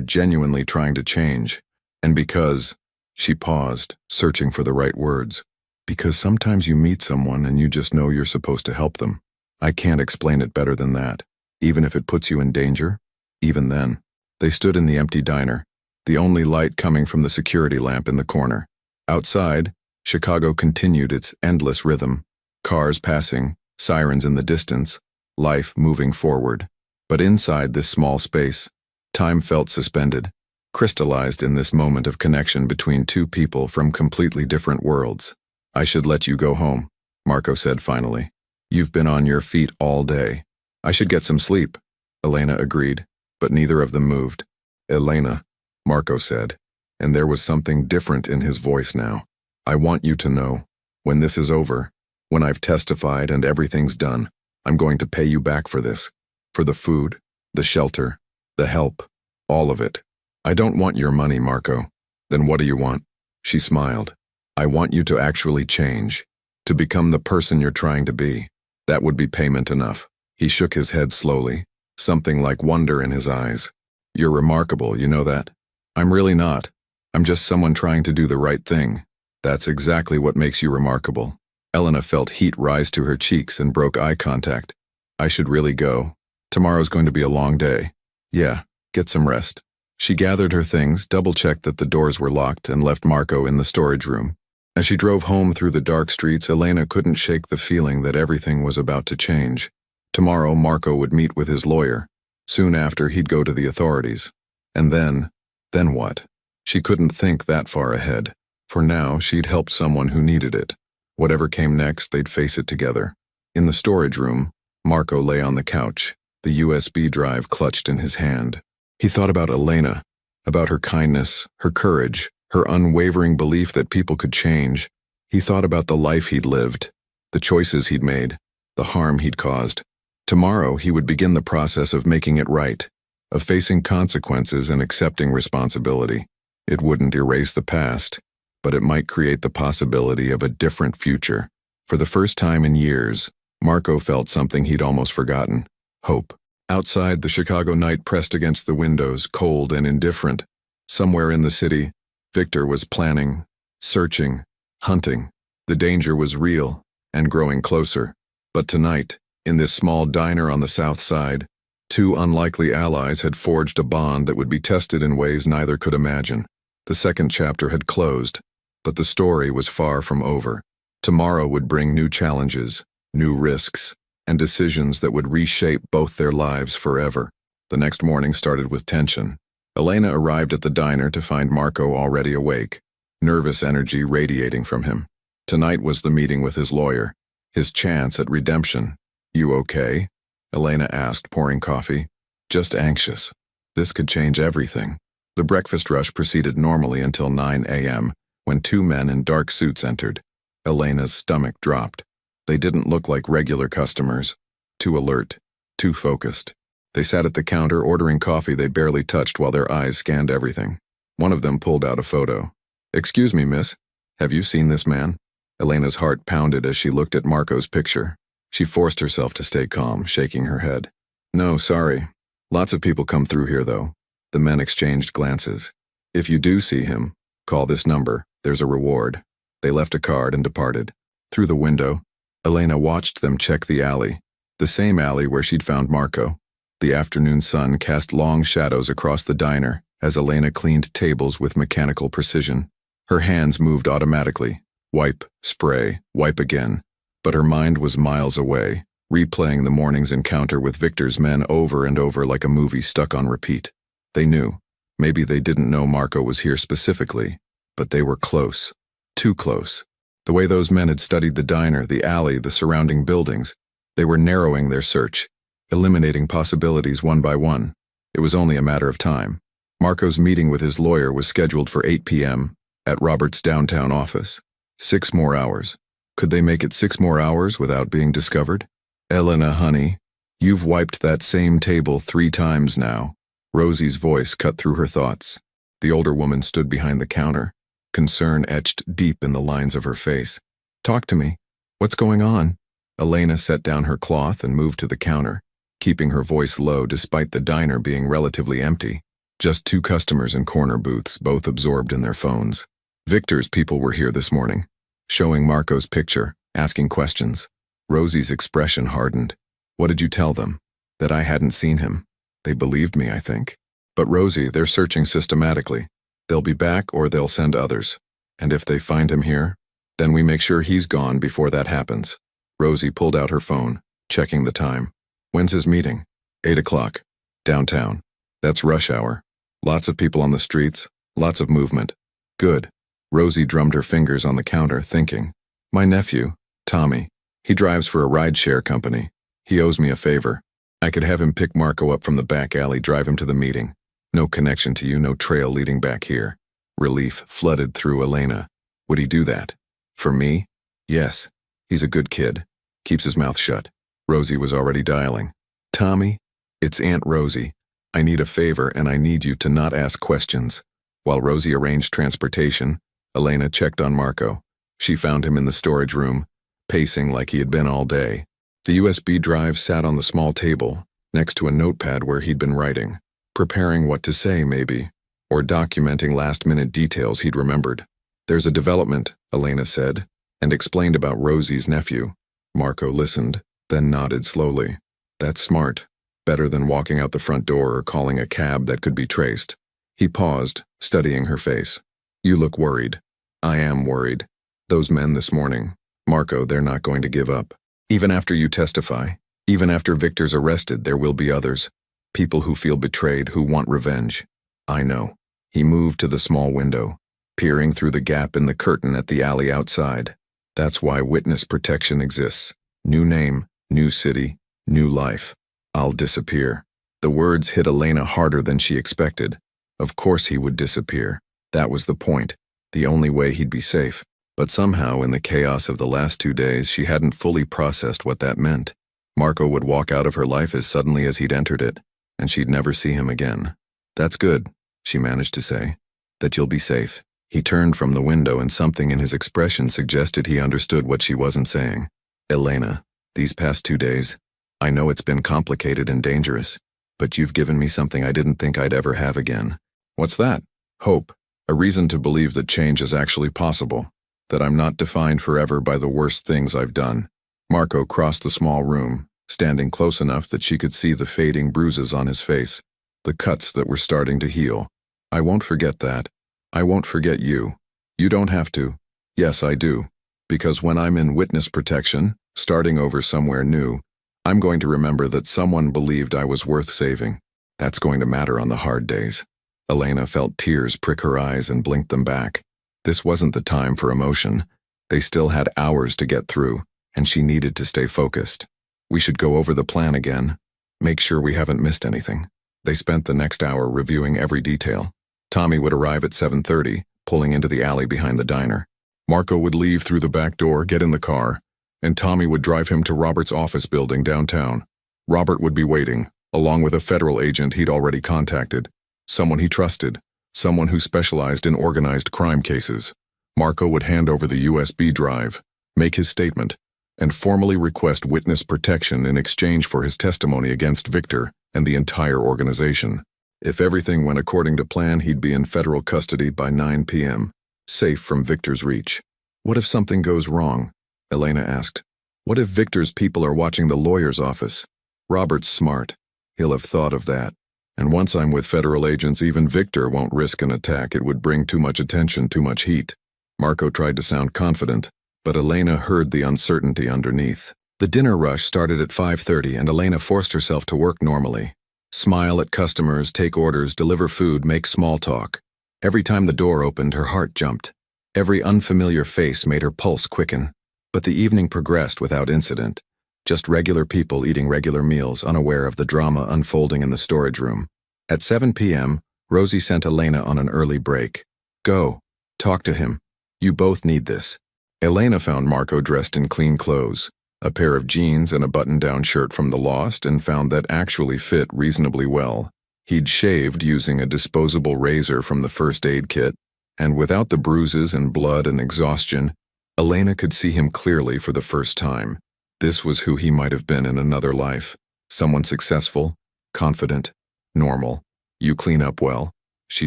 genuinely trying to change. And because, she paused, searching for the right words. Because sometimes you meet someone and you just know you're supposed to help them. I can't explain it better than that. Even if it puts you in danger? Even then. They stood in the empty diner, the only light coming from the security lamp in the corner. Outside, Chicago continued its endless rhythm. Cars passing, sirens in the distance, life moving forward. But inside this small space, time felt suspended, crystallized in this moment of connection between two people from completely different worlds. I should let you go home, Marco said finally. You've been on your feet all day. I should get some sleep, Elena agreed, but neither of them moved. Elena, Marco said, and there was something different in his voice now. I want you to know, when this is over, when I've testified and everything's done, I'm going to pay you back for this. For the food, the shelter, the help, all of it. I don't want your money, Marco. Then what do you want? She smiled. I want you to actually change, to become the person you're trying to be. That would be payment enough. He shook his head slowly, something like wonder in his eyes. You're remarkable, you know that? I'm really not. I'm just someone trying to do the right thing. That's exactly what makes you remarkable. Elena felt heat rise to her cheeks and broke eye contact. I should really go. Tomorrow's going to be a long day. Yeah, get some rest. She gathered her things, double-checked that the doors were locked, and left Marco in the storage room. As she drove home through the dark streets, Elena couldn't shake the feeling that everything was about to change. Tomorrow, Marco would meet with his lawyer. Soon after, he'd go to the authorities. And then what? She couldn't think that far ahead. For now, she'd helped someone who needed it. Whatever came next, they'd face it together. In the storage room, Marco lay on the couch, the USB drive clutched in his hand. He thought about Elena, about her kindness, her courage, her unwavering belief that people could change. He thought about the life he'd lived, the choices he'd made, the harm he'd caused. Tomorrow, he would begin the process of making it right, of facing consequences and accepting responsibility. It wouldn't erase the past, but it might create the possibility of a different future. For the first time in years, Marco felt something he'd almost forgotten: hope. Outside, the Chicago night pressed against the windows, cold and indifferent. Somewhere in the city, Victor was planning, searching, hunting. The danger was real and growing closer. But tonight, in this small diner on the south side, two unlikely allies had forged a bond that would be tested in ways neither could imagine. The second chapter had closed, but the story was far from over. Tomorrow would bring new challenges, new risks, and decisions that would reshape both their lives forever. The next morning started with tension. Elena arrived at the diner to find Marco already awake, nervous energy radiating from him. Tonight was the meeting with his lawyer, his chance at redemption. "You okay?" Elena asked, pouring coffee. "Just anxious. This could change everything." The breakfast rush proceeded normally until 9 a.m., when two men in dark suits entered. Elena's stomach dropped. They didn't look like regular customers. Too alert, too focused. They sat at the counter ordering coffee they barely touched while their eyes scanned everything. One of them pulled out a photo. "Excuse me, miss. Have you seen this man?" Elena's heart pounded as she looked at Marco's picture. She forced herself to stay calm, shaking her head. "No, sorry. Lots of people come through here, though." The men exchanged glances. "If you do see him, call this number. There's a reward." They left a card and departed. Through the window, Elena watched them check the alley, the same alley where she'd found Marco. The afternoon sun cast long shadows across the diner as Elena cleaned tables with mechanical precision. Her hands moved automatically. Wipe, spray, wipe again. But her mind was miles away, replaying the morning's encounter with Victor's men over and over like a movie stuck on repeat. They knew. Maybe they didn't know Marco was here specifically, but they were close. Too close. The way those men had studied the diner, the alley, the surrounding buildings, they were narrowing their search, eliminating possibilities one by one. It was only a matter of time. Marco's meeting with his lawyer was scheduled for 8 p.m. at Robert's downtown office. 6 more hours. Could they make it 6 more hours without being discovered? "Elena, honey, you've wiped that same table 3 times now." Rosie's voice cut through her thoughts. The older woman stood behind the counter, concern etched deep in the lines of her face. "Talk to me. What's going on?" Elena set down her cloth and moved to the counter, keeping her voice low despite the diner being relatively empty. Just 2 customers in corner booths, both absorbed in their phones. Victor's people were here this morning, showing Marco's picture, asking questions. Rosie's expression hardened. "What did you tell them?" "That I hadn't seen him. They believed me, I think." "But Rosie, they're searching systematically. They'll be back or they'll send others. And if they find him here, then we make sure he's gone before that happens." Rosie pulled out her phone, checking the time. "When's his meeting?" 8 o'clock. Downtown. That's rush hour. Lots of people on the streets, lots of movement. Good. Rosie drummed her fingers on the counter, thinking. "My nephew, Tommy. He drives for a rideshare company. He owes me a favor. I could have him pick Marco up from the back alley, drive him to the meeting. No connection to you, no trail leading back here." Relief flooded through Elena. "Would he do that? For me?" "Yes. He's a good kid. Keeps his mouth shut." Rosie was already dialing. "Tommy, it's Aunt Rosie. I need a favor and I need you to not ask questions." While Rosie arranged transportation, Elena checked on Marco. She found him in the storage room, pacing like he had been all day. The USB drive sat on the small table, next to a notepad where he'd been writing, preparing what to say maybe, or documenting last-minute details he'd remembered. "There's a development," Elena said, and explained about Rosie's nephew. Marco listened, then nodded slowly. "That's smart. Better than walking out the front door or calling a cab that could be traced." He paused, studying her face. "You look worried." "I am worried. Those men this morning. Marco, they're not going to give up. Even after you testify, even after Victor's arrested, there will be others. People who feel betrayed, who want revenge. I know. He moved to the small window, peering through the gap in the curtain at the alley outside. That's why witness protection exists. New name, new city, new life. I'll disappear. The words hit Elena harder than she expected. Of course he would disappear. That was the point. The only way he'd be safe. But somehow, in the chaos of the last 2 days, she hadn't fully processed what that meant. Marco would walk out of her life as suddenly as he'd entered it, and she'd never see him again. That's good, she managed to say. That you'll be safe. He turned from the window and something in his expression suggested he understood what she wasn't saying. Elena, these past 2 days, I know it's been complicated and dangerous, but you've given me something I didn't think I'd ever have again. What's that? Hope. A reason to believe that change is actually possible. That I'm not defined forever by the worst things I've done. Marco crossed the small room, standing close enough that she could see the fading bruises on his face, the cuts that were starting to heal. I won't forget that. I won't forget you. You don't have to. Yes, I do. Because when I'm in witness protection, starting over somewhere new, I'm going to remember that someone believed I was worth saving. That's going to matter on the hard days. Elena felt tears prick her eyes and blinked them back. This wasn't the time for emotion. They still had hours to get through, and she needed to stay focused. We should go over the plan again. Make sure we haven't missed anything. They spent the next hour reviewing every detail. Tommy would arrive at 7:30, pulling into the alley behind the diner. Marco would leave through the back door, get in the car, and Tommy would drive him to Robert's office building downtown. Robert would be waiting, along with a federal agent he'd already contacted, someone he trusted, someone who specialized in organized crime cases. Marco would hand over the USB drive, make his statement, and formally request witness protection in exchange for his testimony against Victor and the entire organization. If everything went according to plan, he'd be in federal custody by 9 p.m., safe from Victor's reach. What if something goes wrong? Elena asked. What if Victor's people are watching the lawyer's office? Robert's smart. He'll have thought of that. And once I'm with federal agents, even Victor won't risk an attack. It would bring too much attention, too much heat. Marco tried to sound confident, but Elena heard the uncertainty underneath. The dinner rush started at 5:30 and Elena forced herself to work normally. Smile at customers, take orders, deliver food, make small talk. Every time the door opened, her heart jumped. Every unfamiliar face made her pulse quicken. But the evening progressed without incident. Just regular people eating regular meals, unaware of the drama unfolding in the storage room. At 7 p.m., Rosie sent Elena on an early break. Go. Talk to him. You both need this. Elena found Marco dressed in clean clothes, a pair of jeans and a button-down shirt from the Lost, and found that actually fit reasonably well. He'd shaved using a disposable razor from the first aid kit, and without the bruises and blood and exhaustion, Elena could see him clearly for the first time. This was who he might have been in another life. Someone successful, confident, normal. You clean up well, she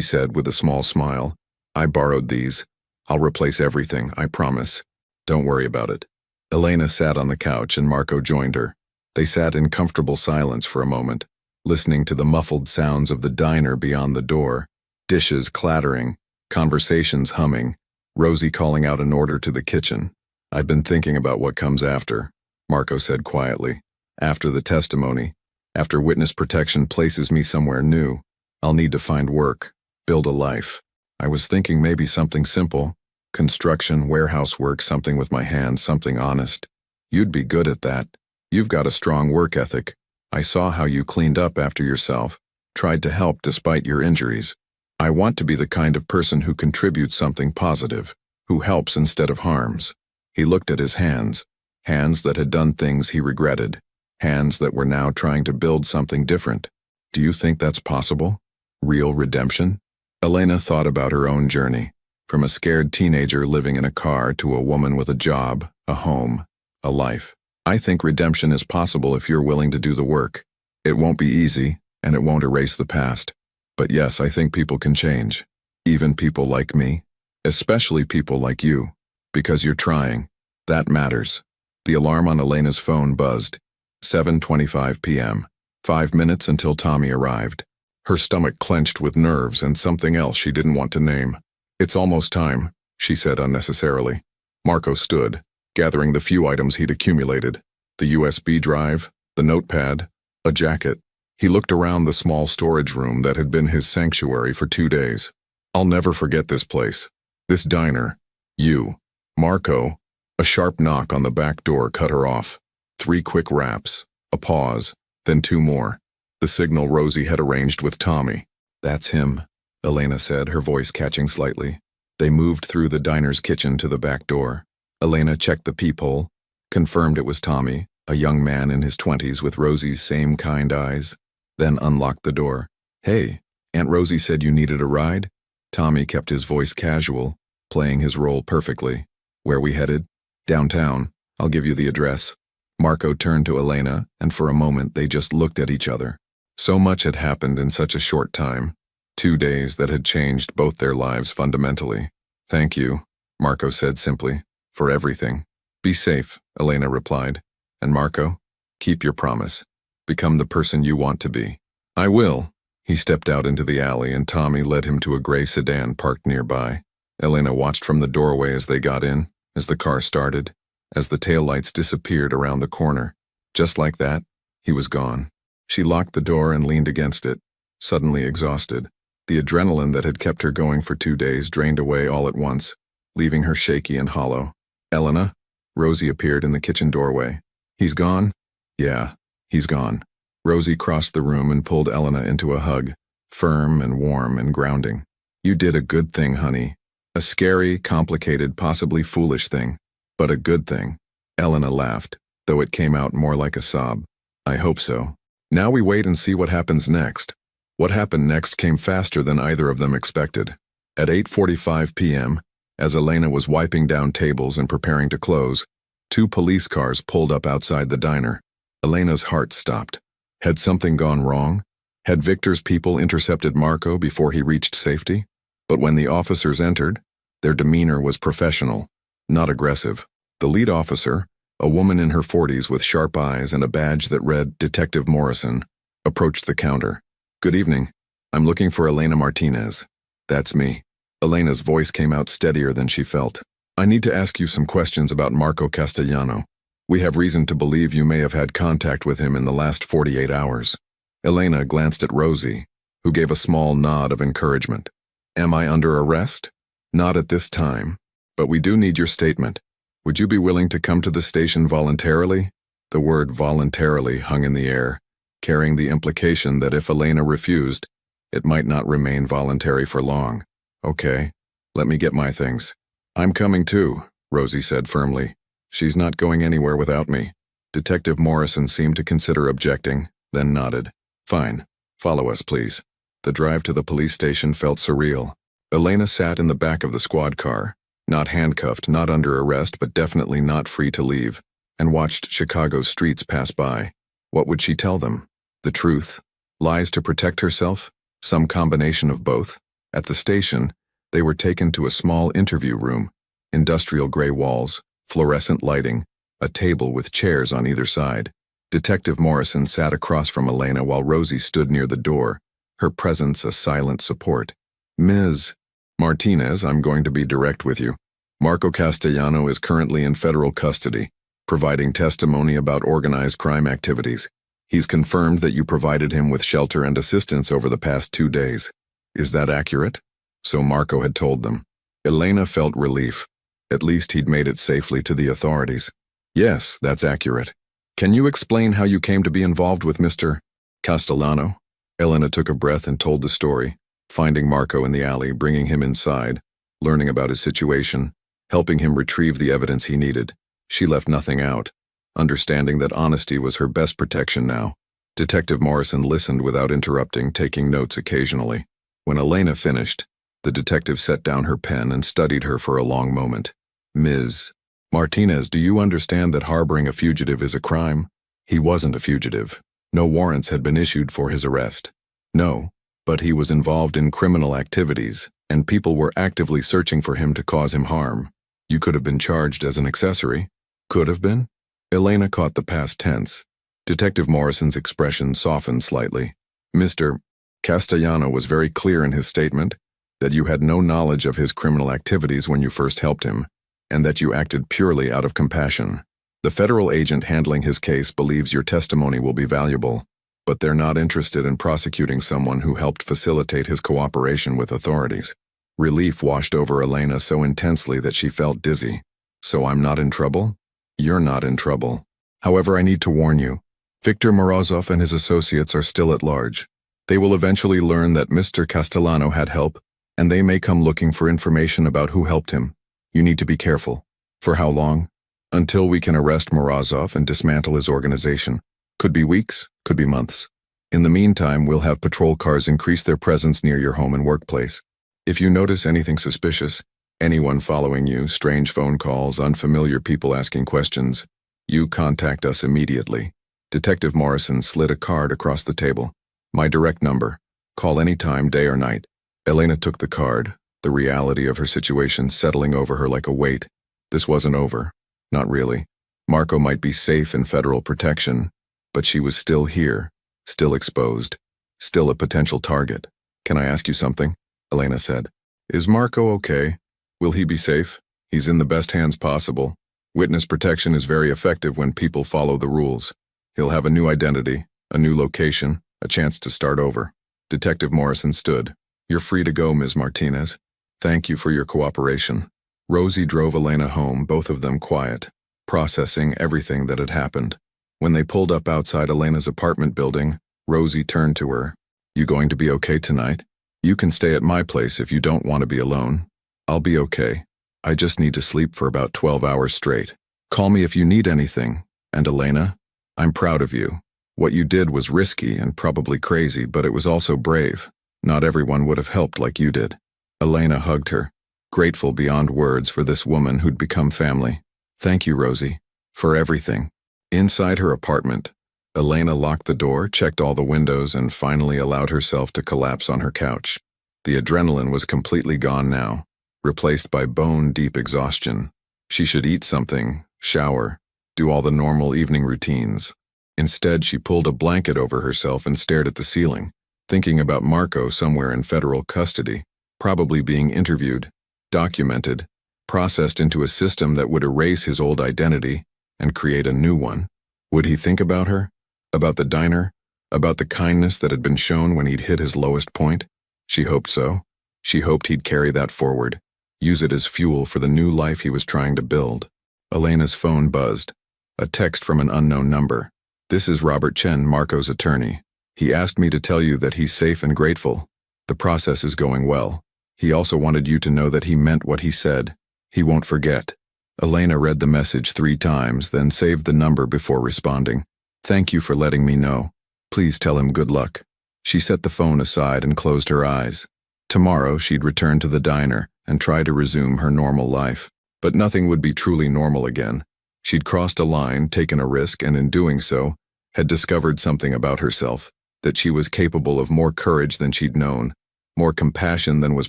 said with a small smile. I borrowed these. I'll replace everything, I promise. Don't worry about it. Elena sat on the couch and Marco joined her. They sat in comfortable silence for a moment, listening to the muffled sounds of the diner beyond the door, dishes clattering, conversations humming, Rosie calling out an order to the kitchen. I've been thinking about what comes after, Marco said quietly. After the testimony, after witness protection places me somewhere new, I'll need to find work, build a life. I was thinking maybe something simple, construction, warehouse work, something with my hands, something honest. You'd be good at that. You've got a strong work ethic. I saw how you cleaned up after yourself, tried to help despite your injuries. I want to be the kind of person who contributes something positive, who helps instead of harms. He looked at his hands, hands that had done things he regretted, hands that were now trying to build something different. Do you think that's possible? Real redemption? Elena thought about her own journey, from a scared teenager living in a car to a woman with a job, a home, a life. I think redemption is possible if you're willing to do the work. It won't be easy, and it won't erase the past. But yes, I think people can change. Even people like me. Especially people like you. Because you're trying. That matters. The alarm on Elena's phone buzzed. 7:25 p.m. 5 minutes until Tommy arrived. Her stomach clenched with nerves and something else she didn't want to name. It's almost time, she said unnecessarily. Marco stood, gathering the few items he'd accumulated. The USB drive, the notepad, a jacket. He looked around the small storage room that had been his sanctuary for 2 days. I'll never forget this place. This diner. You. Marco. A sharp knock on the back door cut her off. 3 quick raps. A pause. Then 2 more. The signal Rosie had arranged with Tommy. That's him, Elena said, her voice catching slightly. They moved through the diner's kitchen to the back door. Elena checked the peephole, confirmed it was Tommy, a young man in his 20s with Rosie's same kind eyes, then unlocked the door. Hey, Aunt Rosie said you needed a ride? Tommy kept his voice casual, playing his role perfectly. Where we headed? Downtown. I'll give you the address. Marco turned to Elena, and for a moment they just looked at each other. So much had happened in such a short time. 2 days that had changed both their lives fundamentally. Thank you, Marco said simply, for everything. Be safe, Elena replied. And Marco, keep your promise. Become the person you want to be. I will. He stepped out into the alley and Tommy led him to a gray sedan parked nearby. Elena watched from the doorway as they got in, as the car started, as the taillights disappeared around the corner. Just like that, he was gone. She locked the door and leaned against it, suddenly exhausted. The adrenaline that had kept her going for 2 days drained away all at once, leaving her shaky and hollow. Elena? Rosie appeared in the kitchen doorway. He's gone? Yeah, he's gone. Rosie crossed the room and pulled Elena into a hug, firm and warm and grounding. You did a good thing, honey. A scary, complicated, possibly foolish thing, but a good thing. Elena laughed, though it came out more like a sob. I hope so. Now we wait and see what happens next. What happened next came faster than either of them expected. At 8:45 p.m., as Elena was wiping down tables and preparing to close, 2 police cars pulled up outside the diner. Elena's heart stopped. Had something gone wrong? Had Victor's people intercepted Marco before he reached safety? But when the officers entered, their demeanor was professional, not aggressive. The lead officer, a woman in her 40s with sharp eyes and a badge that read Detective Morrison, approached the counter. Good evening. I'm looking for Elena Martinez. That's me. Elena's voice came out steadier than she felt. I need to ask you some questions about Marco Castellano. We have reason to believe you may have had contact with him in the last 48 hours. Elena glanced at Rosie, who gave a small nod of encouragement. Am I under arrest? Not at this time, but we do need your statement. Would you be willing to come to the station voluntarily? The word voluntarily hung in the air, carrying the implication that if Elena refused, it might not remain voluntary for long. Okay, let me get my things. I'm coming too, Rosie said firmly. She's not going anywhere without me. Detective Morrison seemed to consider objecting, then nodded. Fine, follow us, please. The drive to the police station felt surreal. Elena sat in the back of the squad car, not handcuffed, not under arrest, but definitely not free to leave, and watched Chicago's streets pass by. What would she tell them? The truth? Lies to protect herself? Some combination of both? At the station, they were taken to a small interview room, industrial gray walls, fluorescent lighting, a table with chairs on either side. Detective Morrison sat across from Elena while Rosie stood near the door, her presence a silent support. Ms. Martinez, I'm going to be direct with you. Marco Castellano is currently in federal custody, providing testimony about organized crime activities. He's confirmed that you provided him with shelter and assistance over the past 2 days. Is that accurate? So Marco had told them. Elena felt relief. At least he'd made it safely to the authorities. Yes, that's accurate. Can you explain how you came to be involved with Mr. Castellano? Elena took a breath and told the story, finding Marco in the alley, bringing him inside, learning about his situation, helping him retrieve the evidence he needed. She left nothing out, understanding that honesty was her best protection now. Detective Morrison listened without interrupting, taking notes occasionally. When Elena finished, the detective set down her pen and studied her for a long moment. Ms. Martinez, do you understand that harboring a fugitive is a crime? He wasn't a fugitive. No warrants had been issued for his arrest. No, but he was involved in criminal activities, and people were actively searching for him to cause him harm. You could have been charged as an accessory. Could have been? Elena caught the past tense. Detective Morrison's expression softened slightly. Mr. Castellano was very clear in his statement that you had no knowledge of his criminal activities when you first helped him, and that you acted purely out of compassion. The federal agent handling his case believes your testimony will be valuable, but they're not interested in prosecuting someone who helped facilitate his cooperation with authorities. Relief washed over Elena so intensely that she felt dizzy. So I'm not in trouble? You're not in trouble. However, I need to warn you. Victor Morozov and his associates are still at large. They will eventually learn that Mr. Castellano had help, and they may come looking for information about who helped him. You need to be careful. For how long? Until we can arrest Morozov and dismantle his organization. Could be weeks, could be months. In the meantime, we'll have patrol cars increase their presence near your home and workplace. If you notice anything suspicious, anyone following you, strange phone calls, unfamiliar people asking questions, you contact us immediately. Detective Morrison slid a card across the table. My direct number. Call any time, day or night. Elena took the card, the reality of her situation settling over her like a weight. This wasn't over. Not really. Marco might be safe in federal protection, but she was still here, still exposed, still a potential target. Can I ask you something? Elena said. Is Marco okay? Will he be safe? He's in the best hands possible. Witness protection is very effective when people follow the rules. He'll have a new identity, a new location, a chance to start over. Detective Morrison stood. You're free to go, Ms. Martinez. Thank you for your cooperation. Rosie drove Elena home, both of them quiet, processing everything that had happened. When they pulled up outside Elena's apartment building, Rosie turned to her. You going to be okay tonight? You can stay at my place if you don't want to be alone. I'll be okay. I just need to sleep for about 12 hours straight. Call me if you need anything. And Elena, I'm proud of you. What you did was risky and probably crazy, but it was also brave. Not everyone would have helped like you did. Elena hugged her, grateful beyond words for this woman who'd become family. Thank you, Rosie, for everything. Inside her apartment, Elena locked the door, checked all the windows, and finally allowed herself to collapse on her couch. The adrenaline was completely gone now, replaced by bone-deep exhaustion. She should eat something, shower, do all the normal evening routines. Instead, she pulled a blanket over herself and stared at the ceiling, thinking about Marco somewhere in federal custody, probably being interviewed, documented, processed into a system that would erase his old identity and create a new one. Would he think about her? About the diner? About the kindness that had been shown when he'd hit his lowest point? She hoped so. She hoped he'd carry that forward, use it as fuel for the new life he was trying to build. Elena's phone buzzed. A text from an unknown number. This is Robert Chen, Marco's attorney. He asked me to tell you that he's safe and grateful. The process is going well. He also wanted you to know that he meant what he said. He won't forget. Elena read the message 3 times, then saved the number before responding. Thank you for letting me know. Please tell him good luck. She set the phone aside and closed her eyes. Tomorrow she'd return to the diner and try to resume her normal life. But nothing would be truly normal again. She'd crossed a line, taken a risk, and in doing so, had discovered something about herself, that she was capable of more courage than she'd known, more compassion than was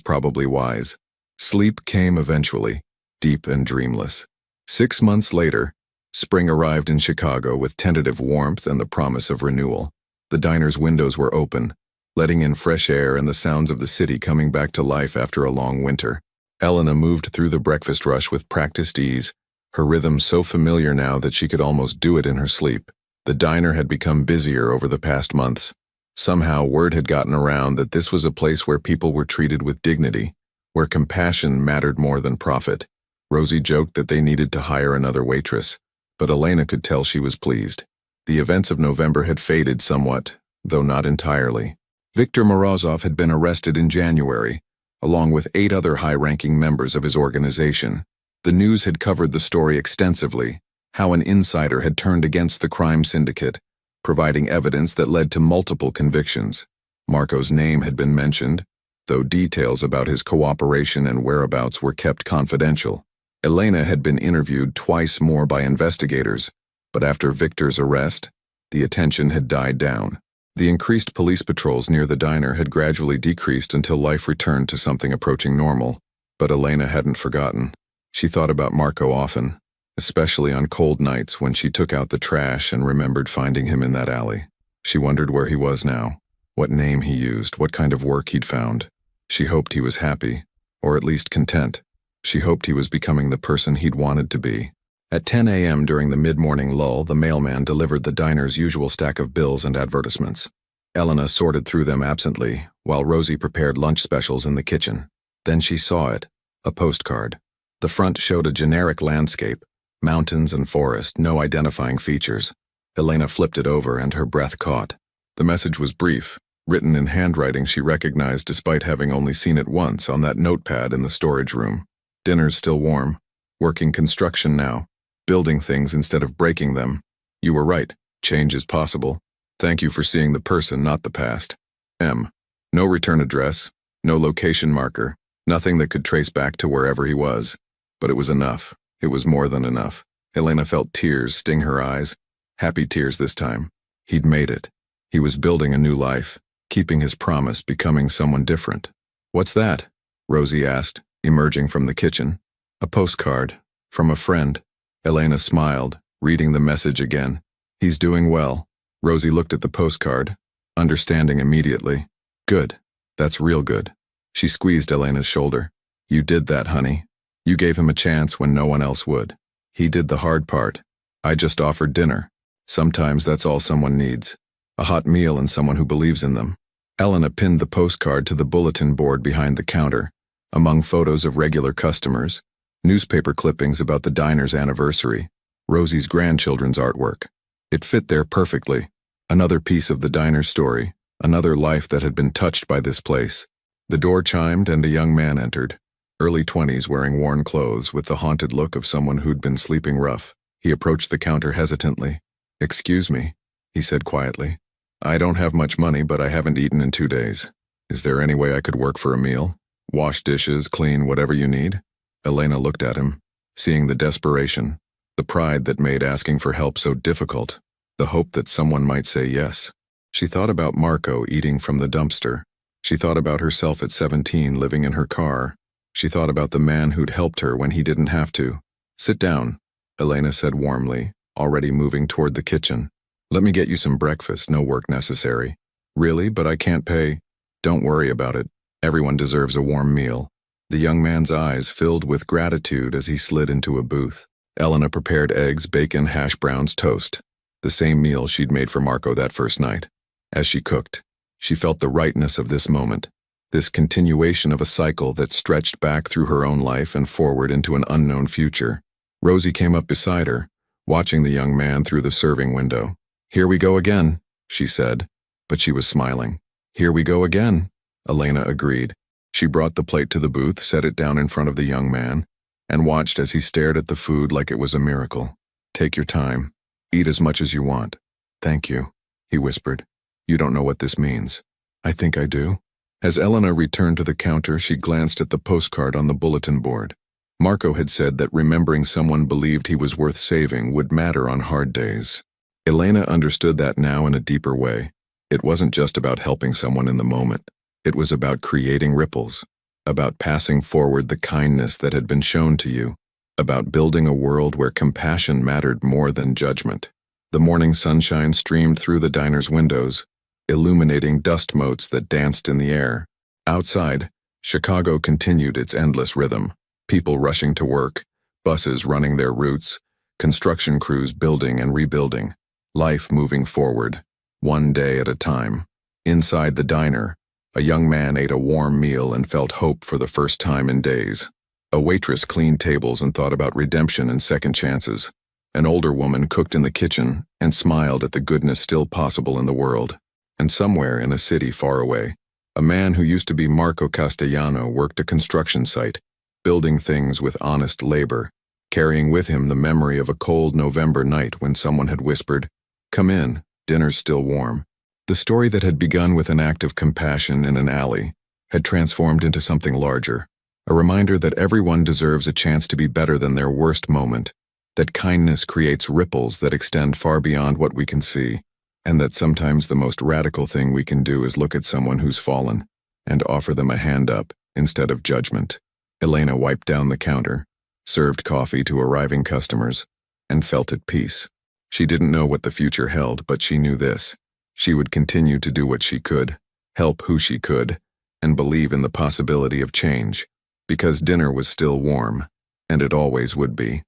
probably wise. Sleep came eventually, deep and dreamless. 6 months later, spring arrived in Chicago with tentative warmth and the promise of renewal. The diner's windows were open, letting in fresh air and the sounds of the city coming back to life after a long winter. Elena moved through the breakfast rush with practiced ease, her rhythm so familiar now that she could almost do it in her sleep. The diner had become busier over the past months. Somehow word had gotten around that this was a place where people were treated with dignity, where compassion mattered more than profit. Rosie joked that they needed to hire another waitress, but Elena could tell she was pleased. The events of November had faded somewhat, though not entirely. Victor Morozov had been arrested in January, along with 8 other high-ranking members of his organization. The news had covered the story extensively, how an insider had turned against the crime syndicate, providing evidence that led to multiple convictions. Marco's name had been mentioned, though details about his cooperation and whereabouts were kept confidential. Elena had been interviewed twice more by investigators, but after Victor's arrest, the attention had died down. The increased police patrols near the diner had gradually decreased until life returned to something approaching normal, but Elena hadn't forgotten. She thought about Marco often, especially on cold nights when she took out the trash and remembered finding him in that alley. She wondered where he was now, what name he used, what kind of work he'd found. She hoped he was happy, or at least content. She hoped he was becoming the person he'd wanted to be. At 10 a.m. during the mid-morning lull, the mailman delivered the diner's usual stack of bills and advertisements. Elena sorted through them absently, while Rosie prepared lunch specials in the kitchen. Then she saw it, a postcard. The front showed a generic landscape, mountains and forest, no identifying features. Elena flipped it over and her breath caught. The message was brief, written in handwriting she recognized despite having only seen it once on that notepad in the storage room. Dinner's still warm. Working construction now. Building things instead of breaking them. You were right. Change is possible. Thank you for seeing the person, not the past. M. No return address. No location marker. Nothing that could trace back to wherever he was. But it was enough. It was more than enough. Elena felt tears sting her eyes. Happy tears this time. He'd made it. He was building a new life, keeping his promise, becoming someone different. What's that? Rosie asked, emerging from the kitchen. A postcard. From a friend. Elena smiled, reading the message again. He's doing well. Rosie looked at the postcard, understanding immediately. Good. That's real good. She squeezed Elena's shoulder. You did that, honey. You gave him a chance when no one else would. He did the hard part. I just offered dinner. Sometimes that's all someone needs. A hot meal and someone who believes in them. Elena pinned the postcard to the bulletin board behind the counter, among photos of regular customers, newspaper clippings about the diner's anniversary, Rosie's grandchildren's artwork. It fit there perfectly. Another piece of the diner's story, another life that had been touched by this place. The door chimed and a young man entered, early 20s, wearing worn clothes with the haunted look of someone who'd been sleeping rough. He approached the counter hesitantly. Excuse me, he said quietly. I don't have much money, but I haven't eaten in 2 days. Is there any way I could work for a meal? Wash dishes, clean whatever you need? Elena looked at him, seeing the desperation, the pride that made asking for help so difficult, the hope that someone might say yes. She thought about Marco eating from the dumpster. She thought about herself at 17 living in her car. She thought about the man who'd helped her when he didn't have to. Sit down, Elena said warmly, already moving toward the kitchen. Let me get you some breakfast, no work necessary. Really, but I can't pay. Don't worry about it. Everyone deserves a warm meal. The young man's eyes filled with gratitude as he slid into a booth. Elena prepared eggs, bacon, hash browns, toast. The same meal she'd made for Marco that first night. As she cooked, she felt the rightness of this moment, this continuation of a cycle that stretched back through her own life and forward into an unknown future. Rosie came up beside her, watching the young man through the serving window. Here we go again, she said, but she was smiling. Here we go again, Elena agreed. She brought the plate to the booth, set it down in front of the young man, and watched as he stared at the food like it was a miracle. Take your time. Eat as much as you want. Thank you, he whispered. You don't know what this means. I think I do. As Elena returned to the counter, she glanced at the postcard on the bulletin board. Marco had said that remembering someone believed he was worth saving would matter on hard days. Elena understood that now in a deeper way. It wasn't just about helping someone in the moment. It was about creating ripples, about passing forward the kindness that had been shown to you, about building a world where compassion mattered more than judgment. The morning sunshine streamed through the diner's windows, illuminating dust motes that danced in the air. Outside, Chicago continued its endless rhythm. People rushing to work, buses running their routes, construction crews building and rebuilding. Life moving forward, one day at a time. Inside the diner, a young man ate a warm meal and felt hope for the first time in days. A waitress cleaned tables and thought about redemption and second chances. An older woman cooked in the kitchen and smiled at the goodness still possible in the world. And somewhere in a city far away, a man who used to be Marco Castellano worked a construction site, building things with honest labor, carrying with him the memory of a cold November night when someone had whispered, "Come in, dinner's still warm." The story that had begun with an act of compassion in an alley had transformed into something larger, a reminder that everyone deserves a chance to be better than their worst moment, that kindness creates ripples that extend far beyond what we can see, and that sometimes the most radical thing we can do is look at someone who's fallen and offer them a hand up instead of judgment. Elena wiped down the counter, served coffee to arriving customers, and felt at peace. She didn't know what the future held, but she knew this. She would continue to do what she could, help who she could, and believe in the possibility of change, because dinner was still warm, and it always would be.